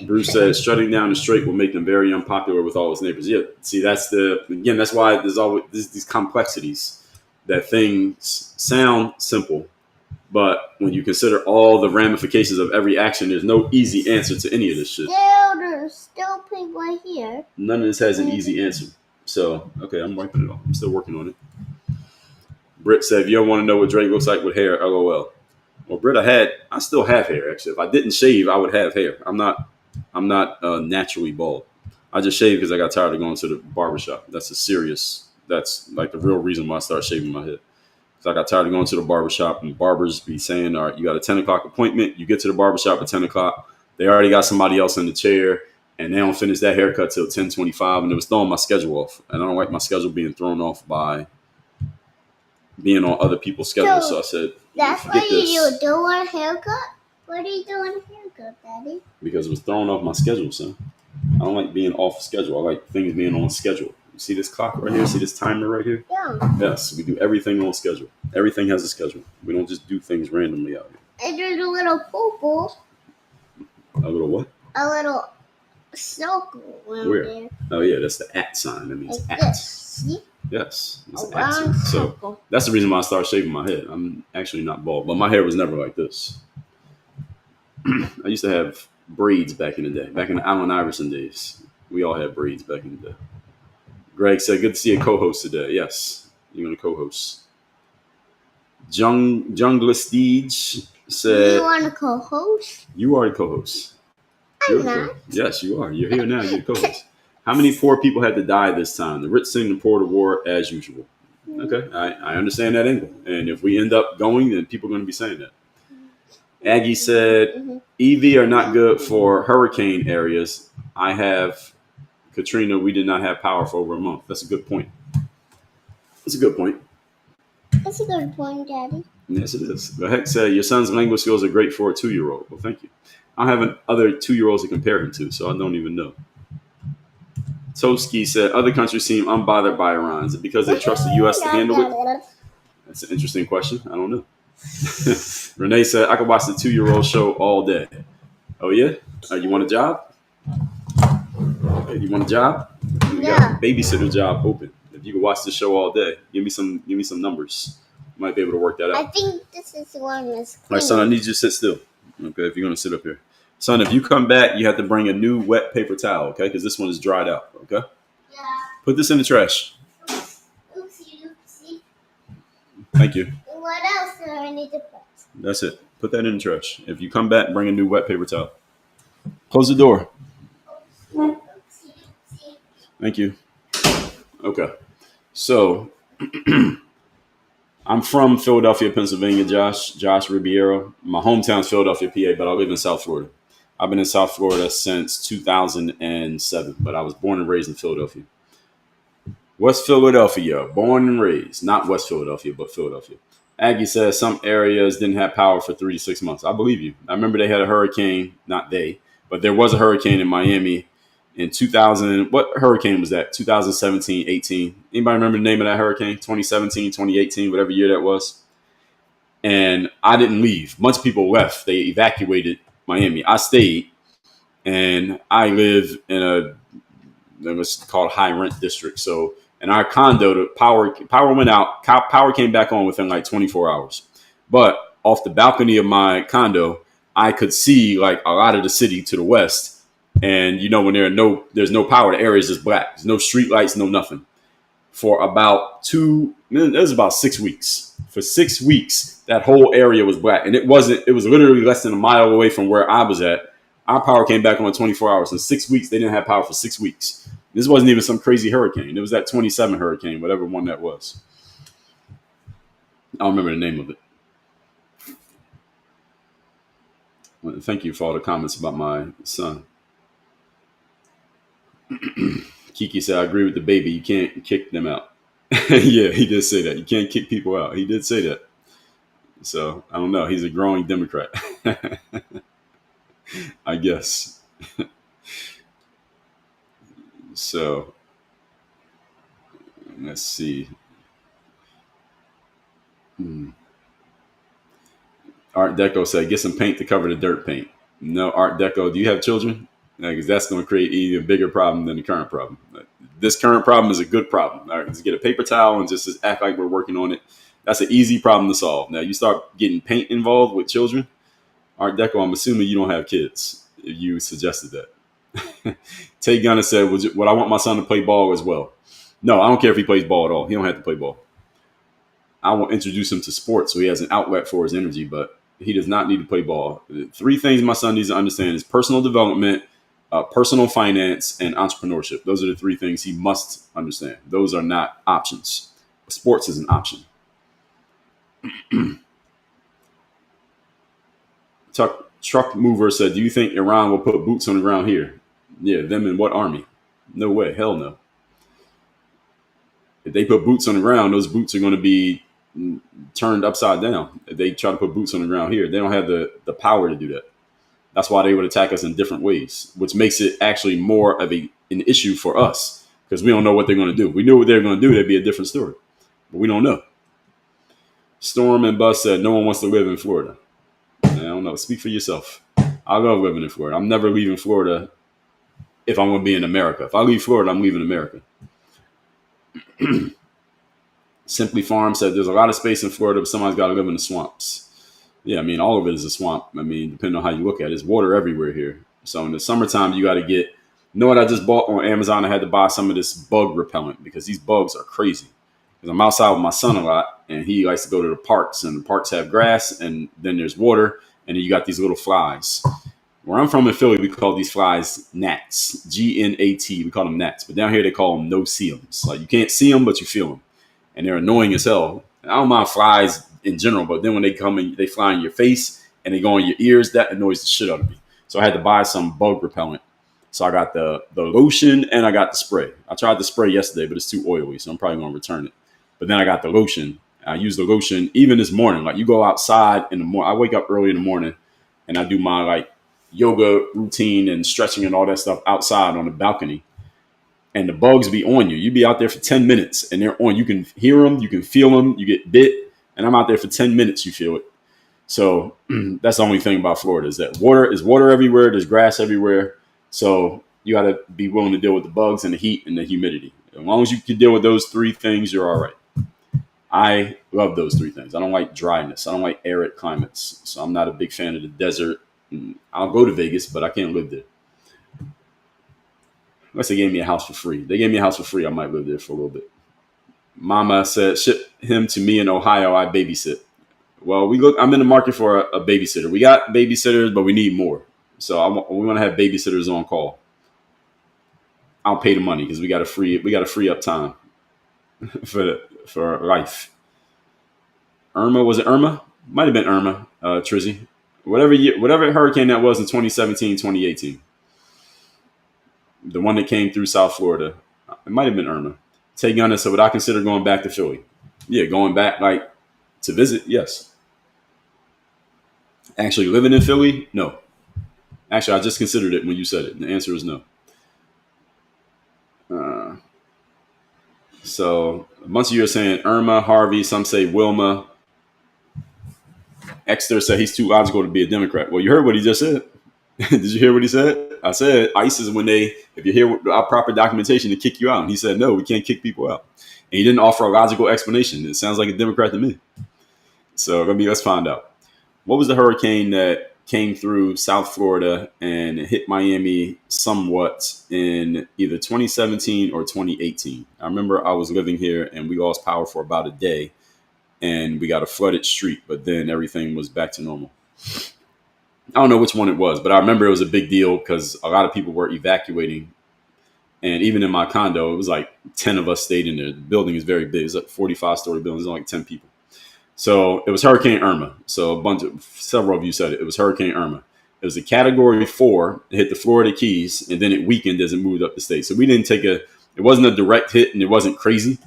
Bruce says shutting down the strait will make them very unpopular with all his neighbors. Yeah, see, that's why there's always these complexities that things sound simple, but when you consider all the ramifications of every action, there's no easy answer to any of this shit. There's still people right here. None of this has an easy answer. So, okay, I'm wiping it off. I'm still working on it. Britt said, if you ever want to know what Drake looks like with hair, LOL. Well, Britt, I still have hair, actually. If I didn't shave, I would have hair. I'm not naturally bald. I just shaved because I got tired of going to the barbershop. That's like the real reason why I started shaving my head. So I got tired of going to the barbershop, and barbers be saying, all right, you got a 10 o'clock appointment. You get to the barbershop at 10 o'clock. They already got somebody else in the chair, and they don't finish that haircut till 10:25, and it was throwing my schedule off. And I don't like my schedule being thrown off by being on other people's schedules. So I said, that's why you do a haircut? What are you doing a haircut, Daddy? Because it was thrown off my schedule, son. I don't like being off schedule. I like things being on schedule. You see this clock right here? See this timer right here? Yeah. Yes, we do everything on schedule. Everything has a schedule. We don't just do things randomly out here. And there's a little poo-poo. A little what? A little circle. Where? There. Oh, yeah, that's the at sign. That means like at. This. See? Yes, it's an at sign. So that's the reason why I started shaving my head. I'm actually not bald, but my hair was never like this. I used to have braids back in the day, back in the Allen Iverson days. We all had braids back in the day. Greg said, good to see a co-host today. Yes, you're going to co-host. Junglistige said... You want to co-host? You are the co-host. I'm not. Yes, you are. You're here now. You're the co-host. How many poor people had to die this time? The rich sing the poor to war as usual. Okay, I understand that angle. And if we end up going, then people are going to be saying that. Aggie said, EV are not good for hurricane areas. I have Katrina. We did not have power for over a month. That's a good point. That's a good point. That's a good point, Daddy. Yes, it is. The heck said, your son's language skills are great for a 2-year-old. Well, thank you. I don't have other 2-year-olds to compare him to, so I don't even know. Toski said, other countries seem unbothered by Iran. Is it because they trust the U.S. to handle it? That's an interesting question. I don't know. Renee said, I could watch the 2-year-old show all day. Oh, yeah? You want a job? You want a job? We got a babysitter job open. If you could watch the show all day, give me some numbers. You might be able to work that out. I think this is one that's clean. All right, son, I need you to sit still. Okay, if you're going to sit up here. Son, if you come back, you have to bring a new wet paper towel, okay? Because this one is dried out, okay? Yeah. Put this in the trash. Oopsie. Thank you. What else do I need to put? That's it. Put that in the trash. If you come back, bring a new wet paper towel. Close the door. Oopsie. Thank you. Okay. So, I'm from Philadelphia, Pennsylvania, Josh Ribeiro. My hometown's Philadelphia, PA, but I live in South Florida. I've been in South Florida since 2007, but I was born and raised in Philadelphia. West Philadelphia, born and raised. Not West Philadelphia, but Philadelphia. Aggie says some areas didn't have power for 3 to 6 months. I believe you. I remember they had a hurricane, not they, but there was a hurricane in Miami in 2000. What hurricane was that? 2017, 18. Anybody remember the name of that hurricane? 2017, 2018, whatever year that was. And I didn't leave. Bunch of people left. They evacuated Miami. I stayed, and I live in that was called high rent district. So in our condo, the power went out. Power came back on within like 24 hours. But off the balcony of my condo, I could see like a lot of the city to the west. And you know, when there's no power, the area is just black. There's no street lights, no nothing. For about it was about 6 weeks. For 6 weeks, that whole area was black. And it was literally less than a mile away from where I was at. Our power came back on in 24 hours. In 6 weeks, they didn't have power for 6 weeks. This wasn't even some crazy hurricane. It was that 27 hurricane, whatever one that was. I don't remember the name of it. Well, thank you for all the comments about my son. Kiki said, I agree with the baby. You can't kick them out. Yeah, he did say that. You can't kick people out. He did say that. So I don't know. He's a growing Democrat, I guess. So let's see. Hmm. Art Deco said, get some paint to cover the dirt paint. No, Art Deco, do you have children? Because that's going to create even a bigger problem than the current problem. This current problem is a good problem. All right, let's get a paper towel and just act like we're working on it. That's an easy problem to solve. Now, you start getting paint involved with children. Art Deco, I'm assuming you don't have kids if you suggested that. Tay Gunner said, would I want my son to play ball as well? No, I don't care if he plays ball at all. He don't have to play ball. I will introduce him to sports so he has an outlet for his energy, but he does not need to play ball. The three things my son needs to understand is personal development, personal finance, and entrepreneurship. Those are the three things he must understand. Those are not options. Sports is an option. Truck Mover said, do you think Iran will put boots on the ground here? Yeah, them in what army? No way. Hell no. If they put boots on the ground, those boots are going to be turned upside down. If they try to put boots on the ground here, they don't have the power to do that. That's why they would attack us in different ways, which makes it actually more of an issue for us because we don't know what they're going to do. If we knew what they're going to do, that'd be a different story. But we don't know. Storm and Buzz said, no one wants to live in Florida. I don't know. Speak for yourself. I love living in Florida. I'm never leaving Florida if I'm going to be in America. If I leave Florida, I'm leaving America. Simply Farm said there's a lot of space in Florida, but somebody's got to live in the swamps. Yeah, I mean, all of it is a swamp. I mean, depending on how you look at it, there's water everywhere here. So in the summertime, you got to get, you know what I just bought on Amazon? I had to buy some of this bug repellent because these bugs are crazy. Because I'm outside with my son a lot, and he likes to go to the parks, and the parks have grass, and then there's water, and then you got these little flies. Where I'm from in Philly, we call these flies gnats, Gnat. We call them gnats, but down here they call them no-see-ums. Like you can't see them, but you feel them, and they're annoying as hell. And I don't mind flies in general, but then when they come and they fly in your face and they go in your ears, that annoys the shit out of me. So I had to buy some bug repellent. So I got the lotion and I got the spray. I tried the spray yesterday, but it's too oily, so I'm probably going to return it. But then I got the lotion. I use the lotion even this morning. Like you go outside in the morning. I wake up early in the morning and I do my like yoga routine and stretching and all that stuff outside on the balcony. And the bugs be on you. You be out there for 10 minutes and they're on. You can hear them. You can feel them. You get bit. And I'm out there for 10 minutes. You feel it. So that's the only thing about Florida is that water everywhere. There's grass everywhere. So you got to be willing to deal with the bugs and the heat and the humidity. As long as you can deal with those three things, you're all right. I love those three things. I don't like dryness. I don't like arid climates. So I'm not a big fan of the desert. I'll go to Vegas, but I can't live there. Unless they gave me a house for free. They gave me a house for free, I might live there for a little bit. Mama said, ship him to me in Ohio. I babysit. Well, I'm in the market for a babysitter. We got babysitters, but we need more. So we want to have babysitters on call. I'll pay the money because we got to free up time for life. Irma, was it Irma? Might have been Irma, Trizzy. Whatever hurricane that was in 2017, 2018. The one that came through South Florida. It might have been Irma. Tay Gunner said, would I consider going back to Philly? Yeah, going back like to visit? Yes. Actually living in Philly? No. Actually, I just considered it when you said it. And the answer is no. So a bunch of you are saying Irma, Harvey, some say Wilma. Exeter said he's too logical to be a Democrat. Well, you heard what he just said. Did you hear what he said? I said ICE is when if you hear our proper documentation, to kick you out. And he said, no, we can't kick people out. And he didn't offer a logical explanation. It sounds like a Democrat to me. So let's find out. What was the hurricane that came through South Florida and hit Miami somewhat in either 2017 or 2018? I remember I was living here and we lost power for about a day and we got a flooded street, but then everything was back to normal. I don't know which one it was, but I remember it was a big deal because a lot of people were evacuating. And even in my condo, it was like 10 of us stayed in there. The building is very big. It's a 45-story building. There's only like 10 people. So it was Hurricane Irma. So several of you said it. It was Hurricane Irma. It was a Category 4. It hit the Florida Keys, and then it weakened as it moved up the state. So we didn't take a. It wasn't a direct hit, and it wasn't crazy,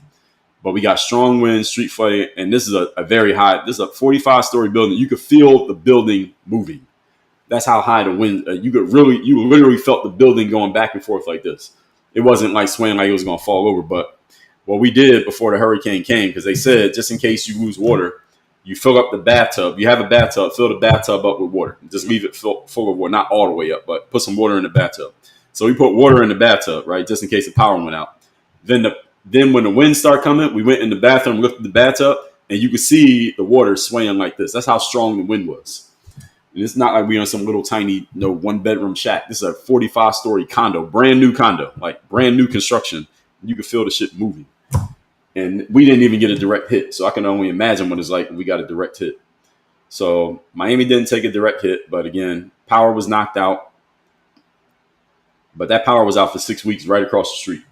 but we got strong winds, street flooding, and this is a very high. This is a 45-story building. You could feel the building moving. That's how high the wind. You literally felt the building going back and forth like this. It wasn't like swaying like it was going to fall over, but what we did before the hurricane came, because they said just in case you lose water, you fill up the bathtub. You have a bathtub, fill the bathtub up with water. Just leave it full of water, not all the way up, but put some water in the bathtub. So we put water in the bathtub, right, just in case the power went out. Then when the wind started coming, we went in the bathroom, lifted the bathtub, and you could see the water swaying like this. That's how strong the wind was. And it's not like we on some little tiny, one bedroom shack. This is a 45-story condo, brand new condo, like brand new construction. You could feel the shit moving. And we didn't even get a direct hit. So I can only imagine what it's like when we got a direct hit. So Miami didn't take a direct hit, but again, power was knocked out. But that power was out for 6 weeks right across the street.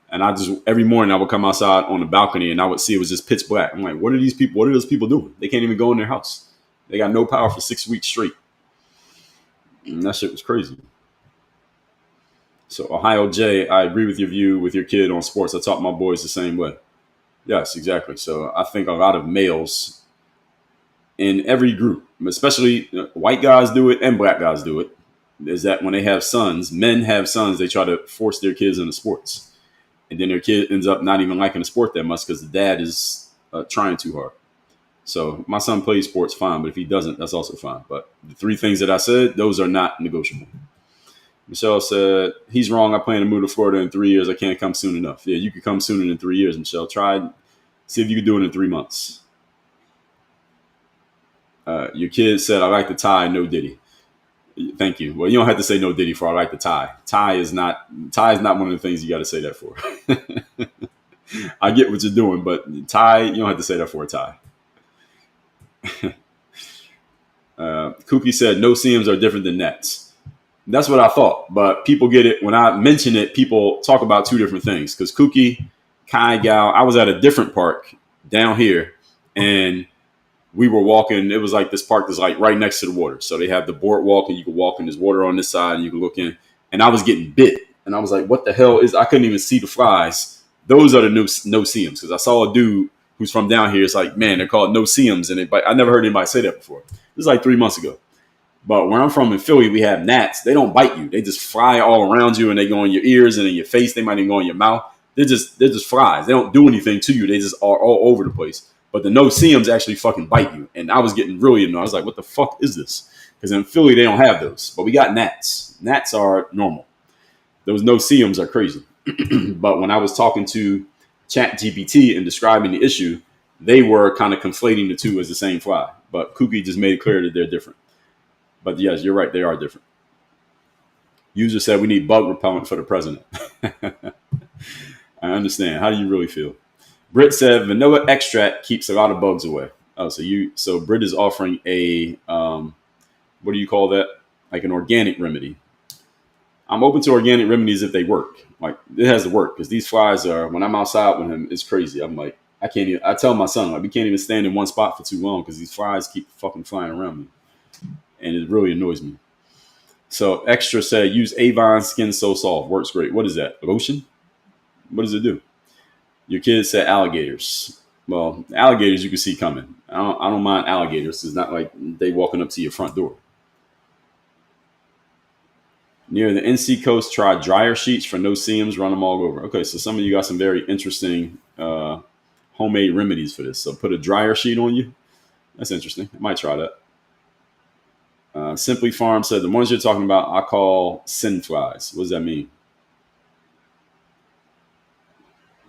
And every morning I would come outside on the balcony and I would see it was just pitch black. I'm like, what are those people doing? They can't even go in their house. They got no power for 6 weeks straight. And that shit was crazy. So Ohio J, I agree with your view with your kid on sports. I taught my boys the same way. Yes, exactly. So I think a lot of males in every group, especially white guys do it and black guys do it, is that when they have sons, men have sons, they try to force their kids into sports. And then their kid ends up not even liking the sport that much because the dad is trying too hard. So my son plays sports fine, but if he doesn't, that's also fine. But the three things that I said, those are not negotiable. Michelle said, he's wrong. I plan to move to Florida in 3 years. I can't come soon enough. Yeah, you could come sooner than 3 years, Michelle. See if you can do it in 3 months. Your kid said, I like the tie, no Diddy. Thank you. Well, you don't have to say no Diddy for I like the tie. Tie is not one of the things you got to say that for. I get what you're doing, but tie, you don't have to say that for a tie. Kookie said, no CMs are different than nets. That's what I thought, but people get it. When I mention it, people talk about two different things. Because Kookie, Kai Gal, I was at a different park down here, and we were walking. It was like this park that's like right next to the water. So they have the boardwalk, and you can walk, and there's water on this side, and you can look in. And I was getting bit, and I was like, "What the hell is?" I couldn't even see the flies. Those are the no CMs. Because I saw a dude who's from down here. It's like, man, they're called no CMs, and I never heard anybody say that before. This is like 3 months ago. But where I'm from in Philly, we have gnats. They don't bite you. They just fly all around you, and they go in your ears and in your face. They might even go in your mouth. They're just flies. They don't do anything to you. They just are all over the place. But the no-see-ums actually fucking bite you. And I was getting really annoyed. I was like, what the fuck is this? Because in Philly, they don't have those. But we got gnats. Gnats are normal. Those no-see-ums are crazy. But when I was talking to ChatGPT and describing the issue, they were kind of conflating the two as the same fly. But Kookie just made it clear that they're different. But yes, you're right. They are different. User said we need bug repellent for the president. I understand. How do you really feel? Britt said vanilla extract keeps a lot of bugs away. Oh, so Britt is offering a what do you call that? Like an organic remedy. I'm open to organic remedies if they work. Like it has to work because these flies are. When I'm outside with him, it's crazy. I'm like, I can't even. I tell my son like we can't even stand in one spot for too long because these flies keep fucking flying around me. And it really annoys me. So Extra said, use Avon Skin So Soft. Works great. What is that? Lotion? What does it do? Your kid said alligators. Well, alligators you can see coming. I don't mind alligators. It's not like they walking up to your front door. Near the NC coast, try dryer sheets for no seams. Run them all over. Okay, so some of you got some very interesting homemade remedies for this. So put a dryer sheet on you. That's interesting. I might try that. Simply Farm said the ones you're talking about I call sin flies. What does that mean?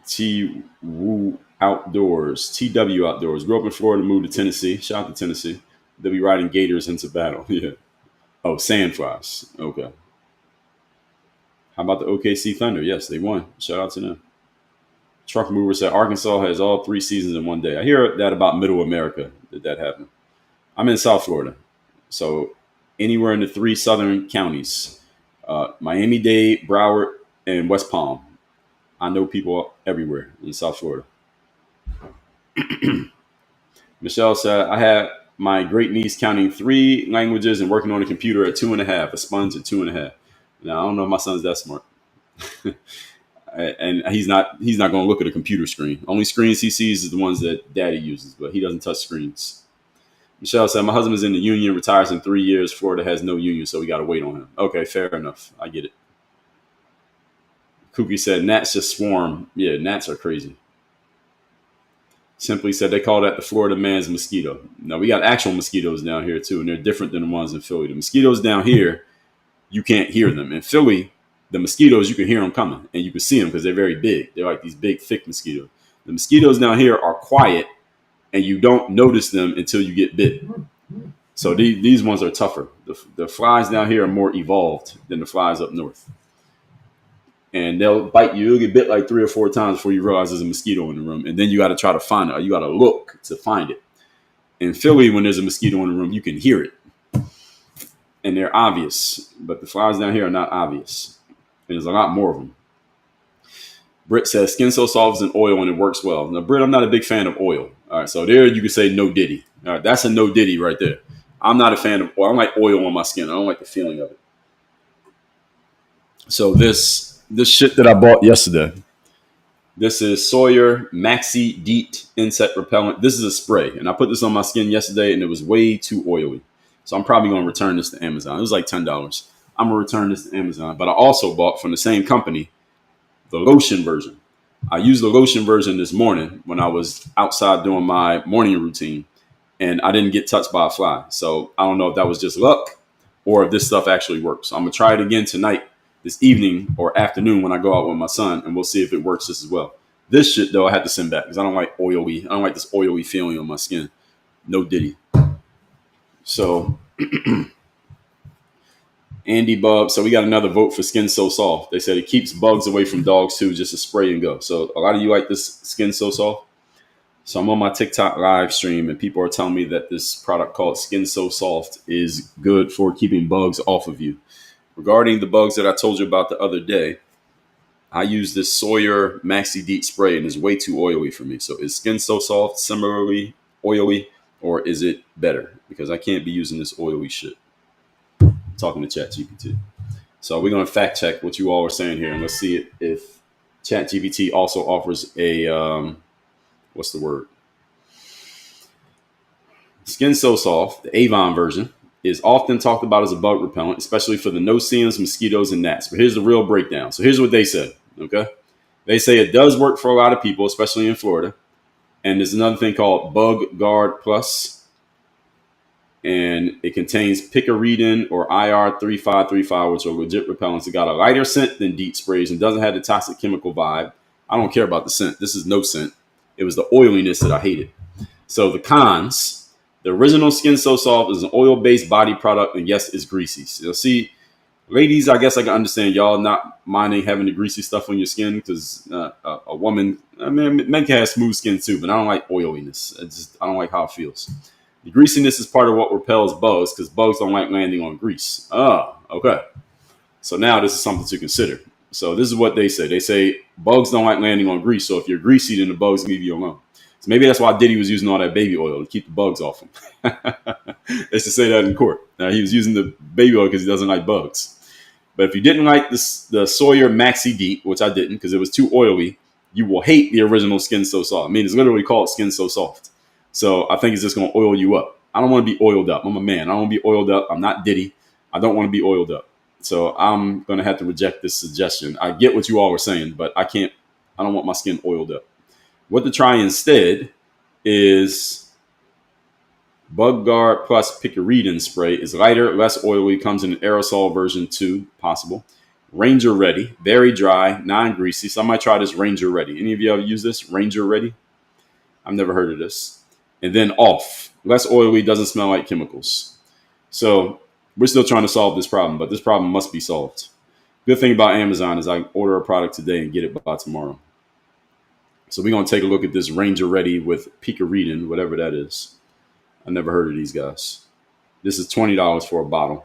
TW Outdoors. Grew up in Florida, moved to Tennessee. Shout out to Tennessee. They'll be riding gators into battle. Yeah. Oh, sand flies. Okay. How about the OKC Thunder? Yes, they won. Shout out to them. Truck Mover said Arkansas has all 3 seasons in one day. I hear that about Middle America that happened. I'm in South Florida. So anywhere in the 3 southern counties, Miami-Dade, Broward, and West Palm. I know people everywhere in South Florida. Michelle said, I had my great niece counting 3 languages and working on a computer at 2.5, a sponge at 2.5. Now I don't know if my son's that smart. And he's not going to look at a computer screen. Only screens he sees is the ones that daddy uses, but he doesn't touch screens. Michelle said, my husband is in the union, retires in 3 years. Florida has no union, so we got to wait on him. Okay, fair enough. I get it. Kookie said, gnats just swarm. Yeah, gnats are crazy. Simply said, they call that the Florida man's mosquito. Now, we got actual mosquitoes down here, too, and they're different than the ones in Philly. The mosquitoes down here, you can't hear them. In Philly, the mosquitoes, you can hear them coming, and you can see them because they're very big. They're like these big, thick mosquitoes. The mosquitoes down here are quiet, and you don't notice them until you get bit. So these ones are tougher. The flies down here are more evolved than the flies up north. And they'll bite you. You'll get bit like 3 or 4 times before you realize there's a mosquito in the room. And then you got to try to find it. Or you got to look to find it. In Philly, when there's a mosquito in the room, you can hear it. And they're obvious. But the flies down here are not obvious. And there's a lot more of them. Britt says, skin so soft is an oil and it works well. Now, Britt, I'm not a big fan of oil. All right, so there you can say no diddy. All right, that's a no diddy right there. I'm not a fan of oil. I don't like oil on my skin. I don't like the feeling of it. So this shit that I bought yesterday, this is Sawyer Maxi Deet Insect Repellent. This is a spray, and I put this on my skin yesterday, and it was way too oily. So I'm probably going to return this to Amazon. It was like $10. I'm going to return this to Amazon. But I also bought from the same company the lotion version. I used the lotion version this morning when I was outside doing my morning routine, and I didn't get touched by a fly. So I don't know if that was just luck or if this stuff actually works. So I'm going to try it again tonight, this evening or afternoon when I go out with my son, and we'll see if it works just as well. This shit, though, I had to send back because I don't like oily. I don't like this oily feeling on my skin. No diddy. So Andy Bub. So we got another vote for Skin So Soft. They said it keeps bugs away from dogs too, just a spray and go. So a lot of you like this Skin So Soft. So I'm on my TikTok live stream and people are telling me that this product called Skin So Soft is good for keeping bugs off of you. Regarding the bugs that I told you about the other day, I use this Sawyer Maxi Deet spray and it's way too oily for me. So is Skin So Soft similarly oily or is it better? Because I can't be using this oily shit. Talking to ChatGPT. So we're going to fact check what you all are saying here and let's see if ChatGPT also offers a, what's the word? Skin So Soft, the Avon version, is often talked about as a bug repellent, especially for the no-see-ums, mosquitoes, and gnats. But here's the real breakdown. So here's what they said, okay? They say it does work for a lot of people, especially in Florida. And there's another thing called Bug Guard Plus. And it contains picaridin or IR3535, which are legit repellents. It got a lighter scent than DEET sprays and doesn't have the toxic chemical vibe. I don't care about the scent. This is no scent. It was the oiliness that I hated. So the cons, the original Skin So Soft is an oil-based body product, and yes, it's greasy. So see, ladies, I guess I can understand y'all not minding having the greasy stuff on your skin because a woman, I mean, men can have smooth skin too, but I don't like oiliness. I don't like how it feels. The greasiness is part of what repels bugs because bugs don't like landing on grease. Oh, okay. So now this is something to consider. So this is what they say. They say bugs don't like landing on grease. So if you're greasy, then the bugs leave you alone. So maybe that's why Diddy was using all that baby oil to keep the bugs off him. They should say that in court. He was using the baby oil because he doesn't like bugs. But if you didn't like this, the Sawyer Maxi Deet, which I didn't because it was too oily, you will hate the original Skin So Soft. I mean, it's literally called Skin So Soft. So I think it's just going to oil you up. I don't want to be oiled up. I'm a man. I don't want to be oiled up. I'm not Diddy. I don't want to be oiled up. So I'm going to have to reject this suggestion. I get what you all were saying, but I don't want my skin oiled up. What to try instead is Bug Guard Plus Picaridin Spray. Is lighter, less oily, comes in an aerosol version too, possible. Ranger Ready, very dry, non-greasy. So I might try this Ranger Ready. Any of you ever use this? Ranger Ready? I've never heard of this. And then Off, less oily, doesn't smell like chemicals. So we're still trying to solve this problem, but this problem must be solved. Good thing about Amazon is I can order a product today and get it by tomorrow. So we're going to take a look at this Ranger Ready with picaridin, whatever that is. I never heard of these guys. This is $20 for a bottle,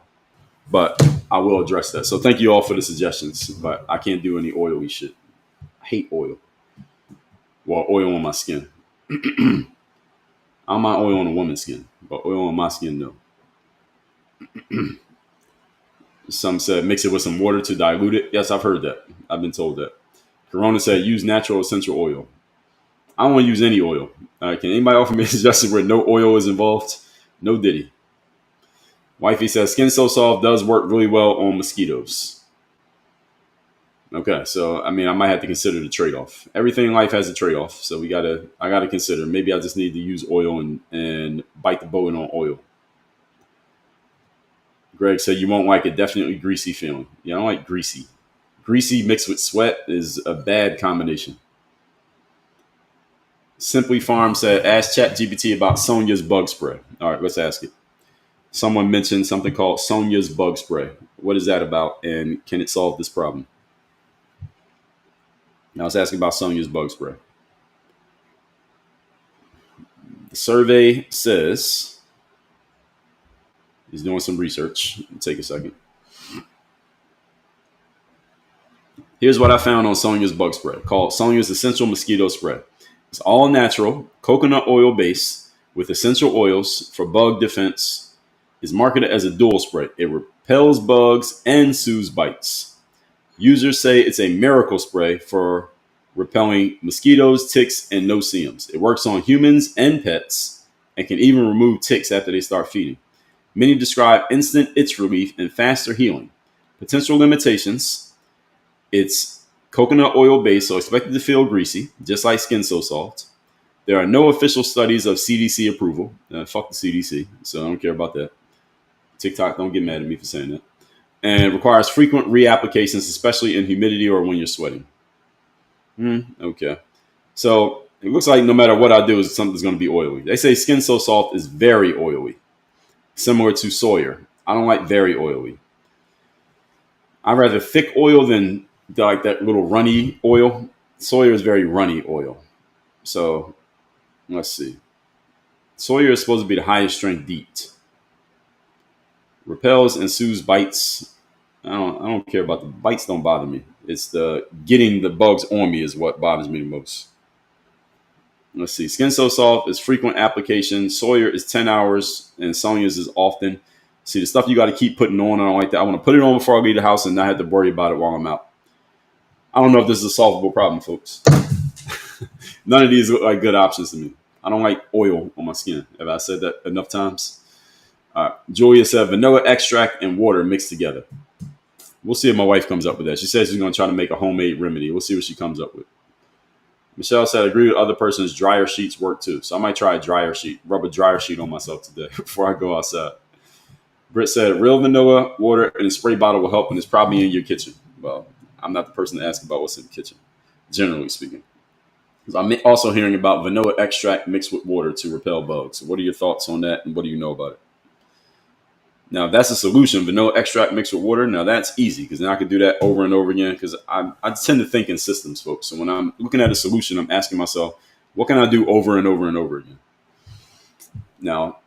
but I will address that. So thank you all for the suggestions, but I can't do any oily shit. I hate oil. Well, oil on my skin. I don't mind oil on a woman's skin, but oil on my skin, no. Some said mix it with some water to dilute it. Yes, I've heard that. I've been told that. Corona said use natural essential oil. I don't want to use any oil. Can anybody offer me a suggestion where no oil is involved? No diddy. Wifey says skin so soft does work really well on mosquitoes. Okay, so I mean, I might have to consider the trade-off. Everything in life has a trade-off, so I gotta consider. Maybe I just need to use oil and bite the bullet on oil. Greg said you won't like a definitely greasy feeling. Yeah, I don't like greasy. Greasy mixed with sweat is a bad combination. Simply Farm said, ask ChatGPT about Sonia's bug spray. All right, let's ask it. Someone mentioned something called Sonia's bug spray. What is that about, and can it solve this problem? Now, I was asking about Sonia's bug spray. The survey says he's doing some research. Take a second. Here's what I found on Sonia's bug spray called Sonia's Essential Mosquito Spray. It's all natural, coconut oil base with essential oils for bug defense. Is marketed as a dual spray. It repels bugs and soothes bites. Users say it's a miracle spray for repelling mosquitoes, ticks, and no-see-ums. It works on humans and pets and can even remove ticks after they start feeding. Many describe instant itch relief and faster healing. Potential limitations: it's coconut oil based, so expected to feel greasy, just like Skin So Soft. There are no official studies of CDC approval. Fuck the CDC, so I don't care about that. TikTok, don't get mad at me for saying that. And it requires frequent reapplications, especially in humidity or when you're sweating. Okay. So it looks like no matter what I do, something's going to be oily. They say Skin So Soft is very oily, similar to Sawyer. I don't like very oily. I'd rather thick oil than like that little runny oil. Sawyer is very runny oil. So let's see. Sawyer is supposed to be the highest strength DEET. Repels and soothes bites. I don't care about the bites. Don't bother me. It's the getting the bugs on me is what bothers me the most. Let's see. Skin So Soft is frequent application. Sawyer is 10 hours, and Sonia's is often. See, the stuff you got to keep putting on. I don't like that. I want to put it on before I leave the house and not have to worry about it while I'm out. I don't know if this is a solvable problem, folks. None of these look like good options to me. I don't like oil on my skin. Have I said that enough times? Julia said vanilla extract and water mixed together. We'll see if my wife comes up with that. She says she's going to try to make a homemade remedy. We'll see what she comes up with. Michelle said, I agree with other person's dryer sheets work too. So I might try a dryer sheet, rub a dryer sheet on myself today before I go outside. Britt said, real vanilla water in a spray bottle will help, and it's probably in your kitchen. Well, I'm not the person to ask about what's in the kitchen, generally speaking. I'm also hearing about vanilla extract mixed with water to repel bugs. What are your thoughts on that, and what do you know about it? Now, if that's a solution, vanilla extract mixed with water, now that's easy because then I could do that over and over again because I tend to think in systems, folks. So when I'm looking at a solution, I'm asking myself, what can I do over and over and over again? Now,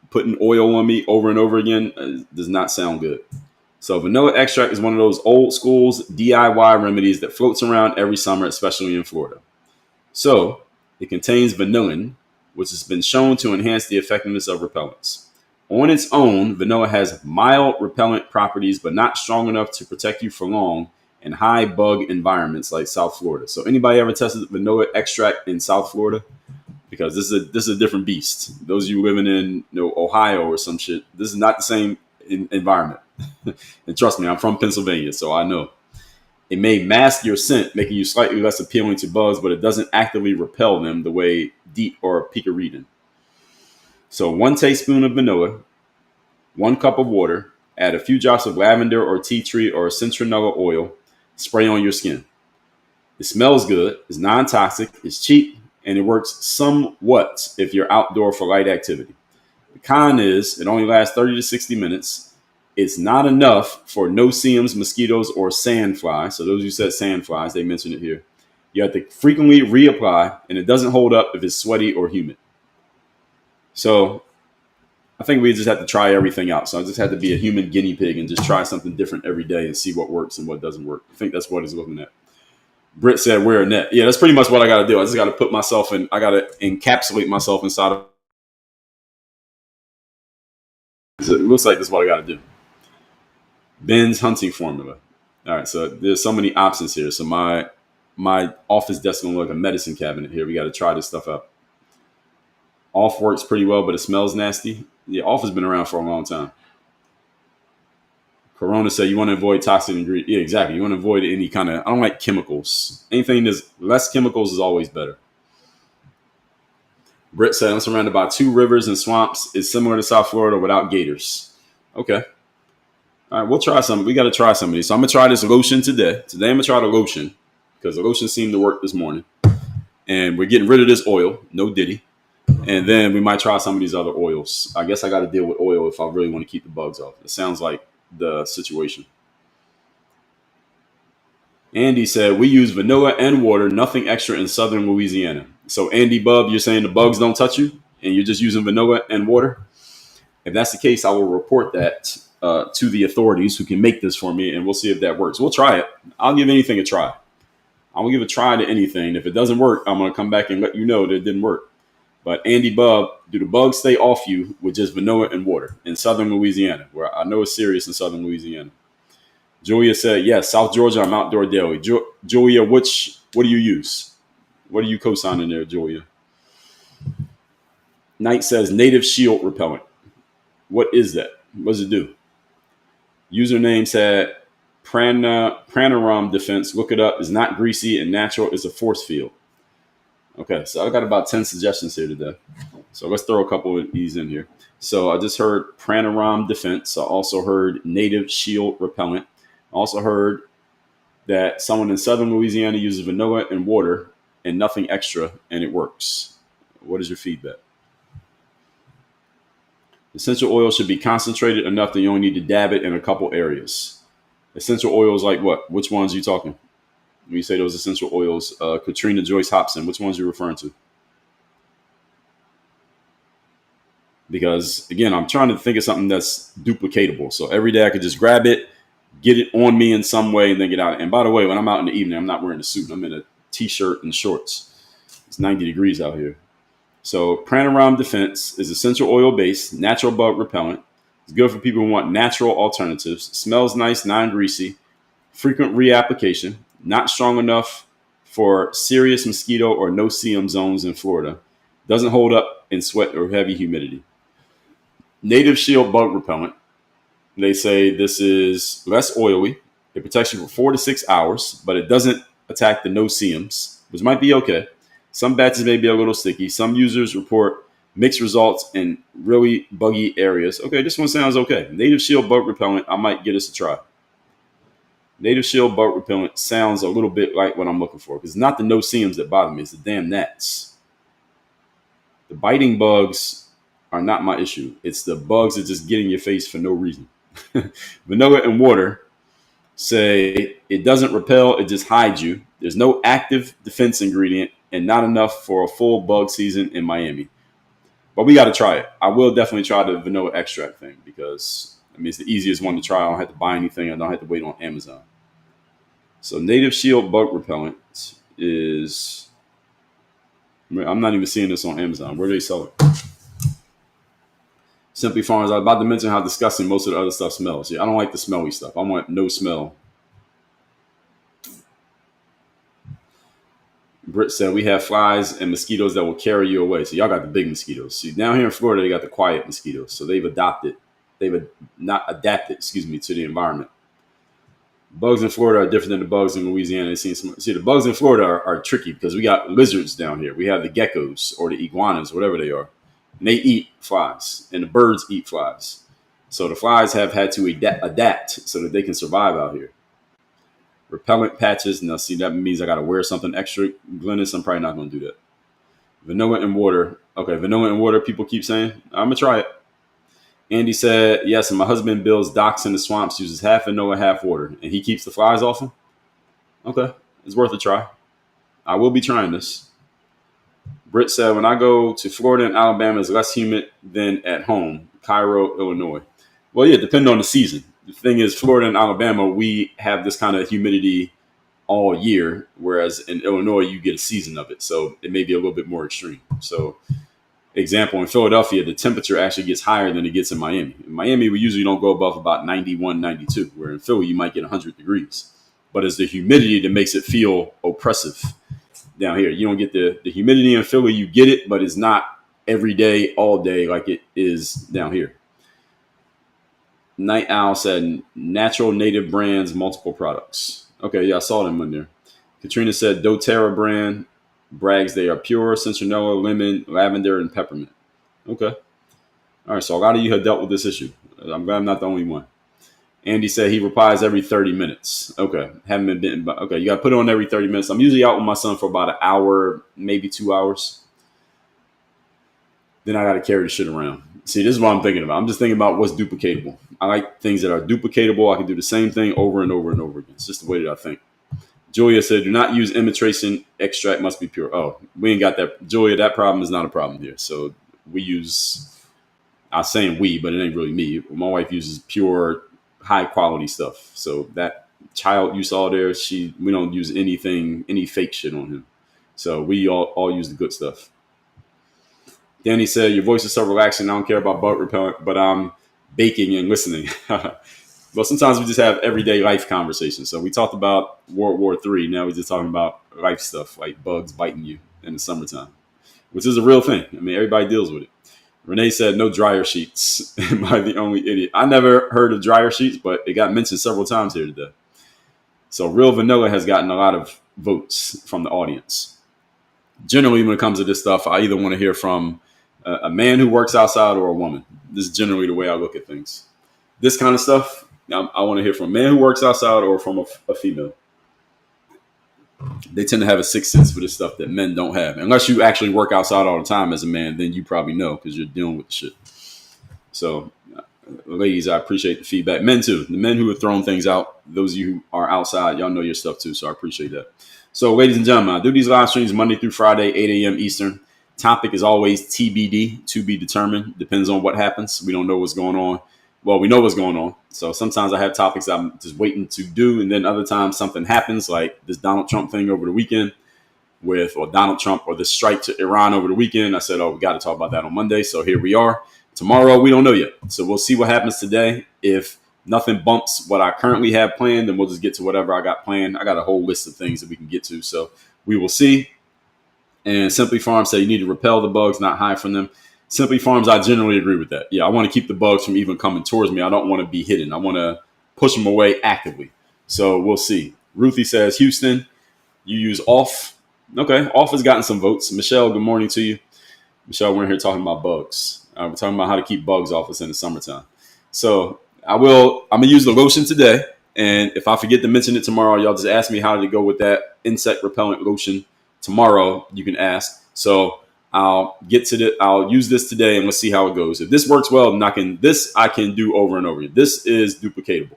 putting oil on me over and over again does not sound good. So vanilla extract is one of those old schools DIY remedies that floats around every summer, especially in Florida. So it contains vanillin, which has been shown to enhance the effectiveness of repellents. On its own, vanilla has mild repellent properties, but not strong enough to protect you for long in high bug environments like South Florida. So anybody ever tested vanilla extract in South Florida? Because this is a different beast. Those of you living in Ohio or some shit, this is not the same environment. And trust me, I'm from Pennsylvania, so I know. It may mask your scent, making you slightly less appealing to bugs, but it doesn't actively repel them the way DEET or picaridin. So 1 tablespoon of vanilla, 1 cup of water, add a few drops of lavender or tea tree or citronella oil, spray on your skin. It smells good, it's non-toxic, it's cheap, and it works somewhat if you're outdoor for light activity. The con is it only lasts 30 to 60 minutes. It's not enough for no-see-ums, mosquitoes, or sandflies. So those who said sandflies, they mentioned it here. You have to frequently reapply, and it doesn't hold up if it's sweaty or humid. So I think we just have to try everything out. So I just had to be a human guinea pig and just try something different every day and see what works and what doesn't work. I think that's what he's looking at. Britt said, wear a net. Yeah, that's pretty much what I got to do. I just got to put myself in, I got to encapsulate myself inside of So it looks like this is what I got to do. Ben's hunting formula. All right, so there's so many options here. So my office desk gonna look like a medicine cabinet here. We got to try this stuff out. Off works pretty well, but it smells nasty. Yeah, off has been around for a long time. Corona said you want to avoid toxic ingredients. Yeah, exactly. You want to avoid any kind of. I don't like chemicals. Anything that's less chemicals is always better. Britt said I'm surrounded by 2 rivers and swamps. It's similar to South Florida without gators. Okay. All right, we'll try some. We got to try some of these. So I'm gonna try this lotion today. Today I'm gonna try the lotion because the lotion seemed to work this morning, and we're getting rid of this oil. No Diddy. And then we might try some of these other oils. I guess I got to deal with oil if I really want to keep the bugs off. It sounds like the situation. Andy said, we use vanilla and water, nothing extra in southern Louisiana. So, Andy Bub, you're saying the bugs don't touch you and you're just using vanilla and water? If that's the case, I will report that to the authorities who can make this for me, and we'll see if that works. We'll try it. I'll give anything a try. I will give a try to anything. If it doesn't work, I'm going to come back and let you know that it didn't work. But Andy Bub, do the bugs stay off you with just vanilla and water in southern Louisiana, where I know it's serious in southern Louisiana? Julia said, yes, South Georgia, I'm outdoor daily. Julia, what do you use? What are you co-signing there, Julia? Knight says, native shield repellent. What is that? What does it do? Username said, Pranarum defense. Look it up. It's not greasy and natural. It's a force field. Okay, so I got about 10 suggestions here today. So let's throw a couple of these in here. So I just heard Pranarum defense. I also heard native shield repellent. I also heard that someone in southern Louisiana uses vanilla and water and nothing extra, and it works. What is your feedback? Essential oil should be concentrated enough that you only need to dab it in a couple areas. Essential oils like what? Which ones are you talking? When you say those essential oils, Katrina Joyce Hobson, which ones are you referring to? Because, again, I'm trying to think of something that's duplicatable. So every day I could just grab it, get it on me in some way, and then get out. And by the way, when I'm out in the evening, I'm not wearing a suit. I'm in a T-shirt and shorts. It's 90 degrees out here. So Pranarum Defense is essential oil based, natural bug repellent. It's good for people who want natural alternatives. Smells nice, non-greasy. Frequent reapplication. Not strong enough for serious mosquito or no-see-um zones in Florida. Doesn't hold up in sweat or heavy humidity. Native Shield bug repellent. They say this is less oily. It protects you for 4 to 6 hours, but it doesn't attack the no-see-ums, which might be okay. Some batches may be a little sticky. Some users report mixed results in really buggy areas. Okay, this one sounds okay. Native Shield bug repellent, I might get us a try. Native Shield bug repellent sounds a little bit like what I'm looking for, because it's not the no-see-ums that bother me. It's the damn gnats. The biting bugs are not my issue. It's the bugs that just get in your face for no reason. Vanilla and water say it doesn't repel, it just hides you. There's no active defense ingredient and not enough for a full bug season in Miami. But we got to try it. I will definitely try the vanilla extract thing because, I mean, it's the easiest one to try. I don't have to buy anything. I don't have to wait on Amazon. So Native Shield bug repellent is, I'm not even seeing this on Amazon. Where do they sell it? Simply Farms. I was about to mention how disgusting most of the other stuff smells. Yeah, I don't like the smelly stuff. I want no smell. Britt said we have flies and mosquitoes that will carry you away. So y'all got the big mosquitoes. See, down here in Florida, they got the quiet mosquitoes. So they've not adapted, to the environment. Bugs in Florida are different than the bugs in Louisiana. See, the bugs in Florida are tricky because we got lizards down here. We have the geckos or the iguanas, whatever they are. And they eat flies, and the birds eat flies. So the flies have had to adapt so that they can survive out here. Repellent patches. Now, see, that means I got to wear something extra. Glennis, I'm probably not going to do that. Vanilla and water. Okay, vanilla and water, people keep saying. I'm going to try it. Andy said, yes, and my husband builds docks in the swamps, uses half vanilla, half water, and he keeps the flies off him. Okay, it's worth a try. I will be trying this. Britt said, when I go to Florida and Alabama, it's less humid than at home, Cairo, Illinois. Well, yeah, depending on the season. The thing is, Florida and Alabama, we have this kind of humidity all year, whereas in Illinois, you get a season of it. So it may be a little bit more extreme. So Example, in Philadelphia, the temperature actually gets higher than it gets in Miami. In Miami, we usually don't go above about 91, 92, where in Philly, you might get 100 degrees. But it's the humidity that makes it feel oppressive down here. You don't get the humidity in Philly. You get it, but it's not every day, all day like it is down here. Night Owl said natural native brands, multiple products. Okay, yeah, I saw them in there. Katrina said doTERRA brand, brags they are pure, citronella, lemon, lavender, and peppermint. Okay. All right, so a lot of you have dealt with this issue. I'm glad I'm not the only one. Andy said he replies every 30 minutes. Okay, haven't been bitten, but okay, you got to put it on every 30 minutes. I'm usually out with my son for about an hour, maybe 2 hours. Then I got to carry the shit around. See, this is what I'm thinking about. I'm just thinking about what's duplicatable. I like things that are duplicatable. I can do the same thing over and over and over again. It's just the way that I think. Julia said, do not use imitation extract, must be pure. Oh, we ain't got that. Julia, that problem is not a problem here. So we use, I'm saying we, but it ain't really me. My wife uses pure, high quality stuff. So that child you saw there, we don't use anything, any fake shit on him. So we all use the good stuff. Danny said, your voice is so relaxing. I don't care about bug repellent, but I'm baking and listening. Well, sometimes we just have everyday life conversations. So we talked about World War III. Now we're just talking about life stuff like bugs biting you in the summertime, which is a real thing. I mean, everybody deals with it. Renee said, no dryer sheets. Am I the only idiot? I never heard of dryer sheets, but it got mentioned several times here today. So Real Vanilla has gotten a lot of votes from the audience. Generally, when it comes to this stuff, I either want to hear from a man who works outside or a woman. This is generally the way I look at things. This kind of stuff, I want to hear from a man who works outside or from a female. They tend to have a sixth sense for this stuff that men don't have. Unless you actually work outside all the time as a man, then you probably know because you're dealing with the shit. So, ladies, I appreciate the feedback. Men too. The men who have thrown things out, those of you who are outside, y'all know your stuff too. So I appreciate that. So, ladies and gentlemen, I do these live streams Monday through Friday, 8 a.m. Eastern. Topic is always TBD, to be determined. Depends on what happens. We don't know what's going on. Well, we know what's going on. So sometimes I have topics I'm just waiting to do. And then other times something happens, like this Donald Trump thing over the weekend or Donald Trump or the strike to Iran over the weekend. I said, we got to talk about that on Monday. So here we are. Tomorrow, we don't know yet. So we'll see what happens today. If nothing bumps what I currently have planned, then we'll just get to whatever I got planned. I got a whole list of things that we can get to. So we will see. And Simply Farms say you need to repel the bugs, not hide from them. Simply Farms, I generally agree with that. Yeah, I want to keep the bugs from even coming towards me. I don't want to be hidden. I want to push them away actively. So we'll see. Ruthie says, Houston, you use off. Okay, off has gotten some votes. Michelle, good morning to you. Michelle, we're here talking about bugs. We're talking about how to keep bugs off us in the summertime. So I'm going to use the lotion today. And if I forget to mention it tomorrow, y'all just ask me how to go with that insect repellent lotion. Tomorrow, you can ask. So I'll use this today and let's see how it goes. If this works well, then I can do over and over. This is duplicatable.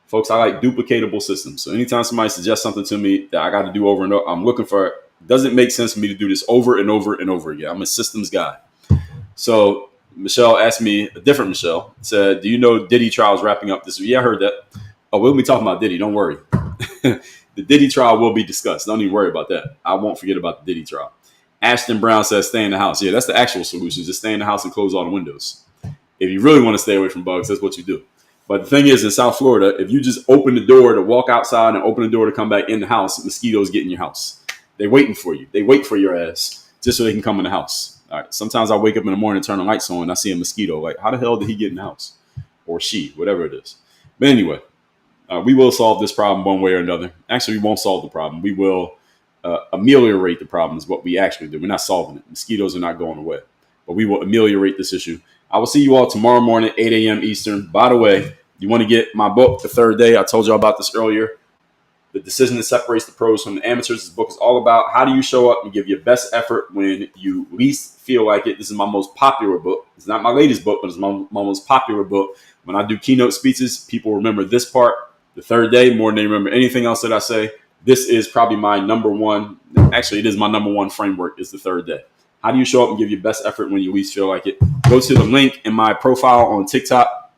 Folks, I like duplicatable systems. So anytime somebody suggests something to me that I got to do over and over, I'm looking for it. Doesn't make sense for me to do this over and over and over again. I'm a systems guy. So Michelle asked me, a different Michelle, said, do you know Diddy trial is wrapping up this week? Yeah, I heard that. Oh, we'll be talking about Diddy. Don't worry. The Diddy trial will be discussed. Don't even worry about that. I won't forget about the Diddy trial. Ashton Brown says, stay in the house. Yeah, that's the actual solution. Just stay in the house and close all the windows. If you really want to stay away from bugs, that's what you do. But the thing is, in South Florida, if you just open the door to walk outside and open the door to come back in the house, mosquitoes get in your house. They're waiting for you. They wait for your ass just so they can come in the house. All right. Sometimes I wake up in the morning and turn the lights on and I see a mosquito. Like, how the hell did he get in the house? Or she, whatever it is. But anyway, we will solve this problem one way or another. Actually, we won't solve the problem. We will ameliorate the problem is what we actually do. We're not solving it. Mosquitoes are not going away. But we will ameliorate this issue. I will see you all tomorrow morning, 8 a.m. Eastern. By the way, you want to get my book, The Third Day. I told you about this earlier. The Decision That Separates the Pros from the Amateurs. This book is all about how do you show up and give your best effort when you least feel like it. This is my most popular book. It's not my latest book, but it's my most popular book. When I do keynote speeches, people remember this part, the third day, more than they remember anything else that I say. This is probably my number one. Actually, it is my number one framework is the third day. How do you show up and give your best effort when you least feel like it? Go to the link in my profile on TikTok.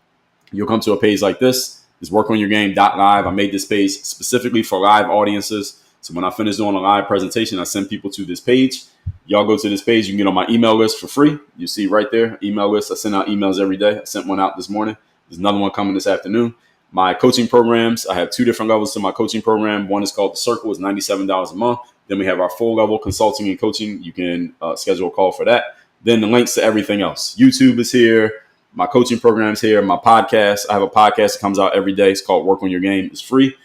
You'll come to a page like this. It's workonyourgame.live. I made this page specifically for live audiences. So when I finish doing a live presentation, I send people to this page. y'all go to this page. You can get on my email list for free. You see right there, email list. I send out emails every day. I sent one out this morning. There's another one coming this afternoon. My coaching programs, I have 2 different levels to my coaching program. One is called The Circle. It's $97 a month. Then we have our full level consulting and coaching. You can schedule a call for that. Then the links to everything else. YouTube is here. My coaching program's here. My podcast. I have a podcast that comes out every day. It's called Work on Your Game. It's free.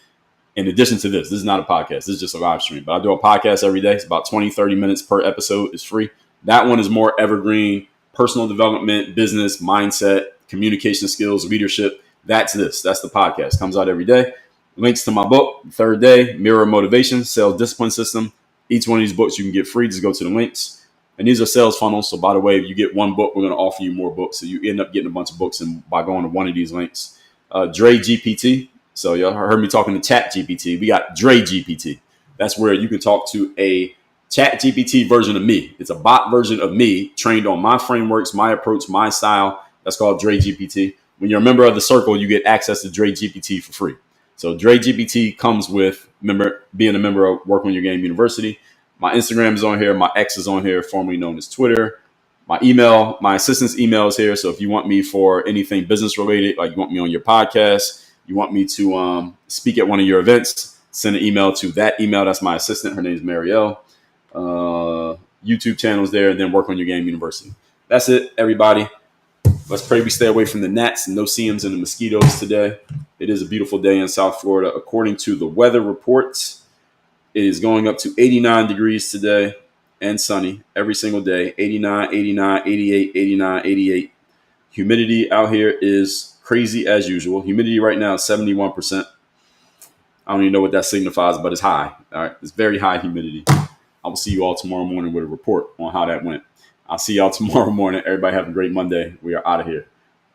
In addition to this is not a podcast. This is just a live stream. But I do a podcast every day. It's about 20, 30 minutes per episode. It's free. That one is more evergreen, personal development, business, mindset, communication skills, leadership. That's this. That's the podcast. Comes out every day. Links to my book, Third Day, Mirror Motivation, Sales Discipline System. Each one of these books you can get free. Just go to the links. And these are sales funnels. So by the way, if you get one book, we're going to offer you more books. So you end up getting a bunch of books and by going to one of these links. Dre GPT. So y'all heard me talking to Chat GPT. We got Dre GPT. That's where you can talk to a Chat GPT version of me. It's a bot version of me trained on my frameworks, my approach, my style. That's called Dre GPT. When you're a member of the circle, you get access to Dre GPT for free. So Dre GPT comes with being a member of Work on Your Game University. My Instagram is on here. My X is on here, formerly known as Twitter. My email, my assistant's email is here. So if you want me for anything business related, like you want me on your podcast, you want me to speak at one of your events, send an email to that email. That's my assistant. Her name is Marielle. YouTube channel's there, and then Work on Your Game University. That's it, everybody. Let's pray we stay away from the gnats and no CMs and the mosquitoes today. It is a beautiful day in South Florida. According to the weather reports, it is going up to 89 degrees today and sunny every single day. 89, 89, 88, 89, 88. Humidity out here is crazy as usual. Humidity right now is 71%. I don't even know what that signifies, but it's high. All right, it's very high humidity. I will see you all tomorrow morning with a report on how that went. I'll see y'all tomorrow morning. Everybody have a great Monday. We are out of here.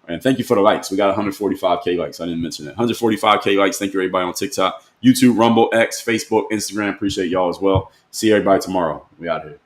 And thank you for the likes. We got 145K likes. I didn't mention that. 145K likes. Thank you, everybody on TikTok, YouTube, Rumble, X, Facebook, Instagram. Appreciate y'all as well. See everybody tomorrow. We out of here.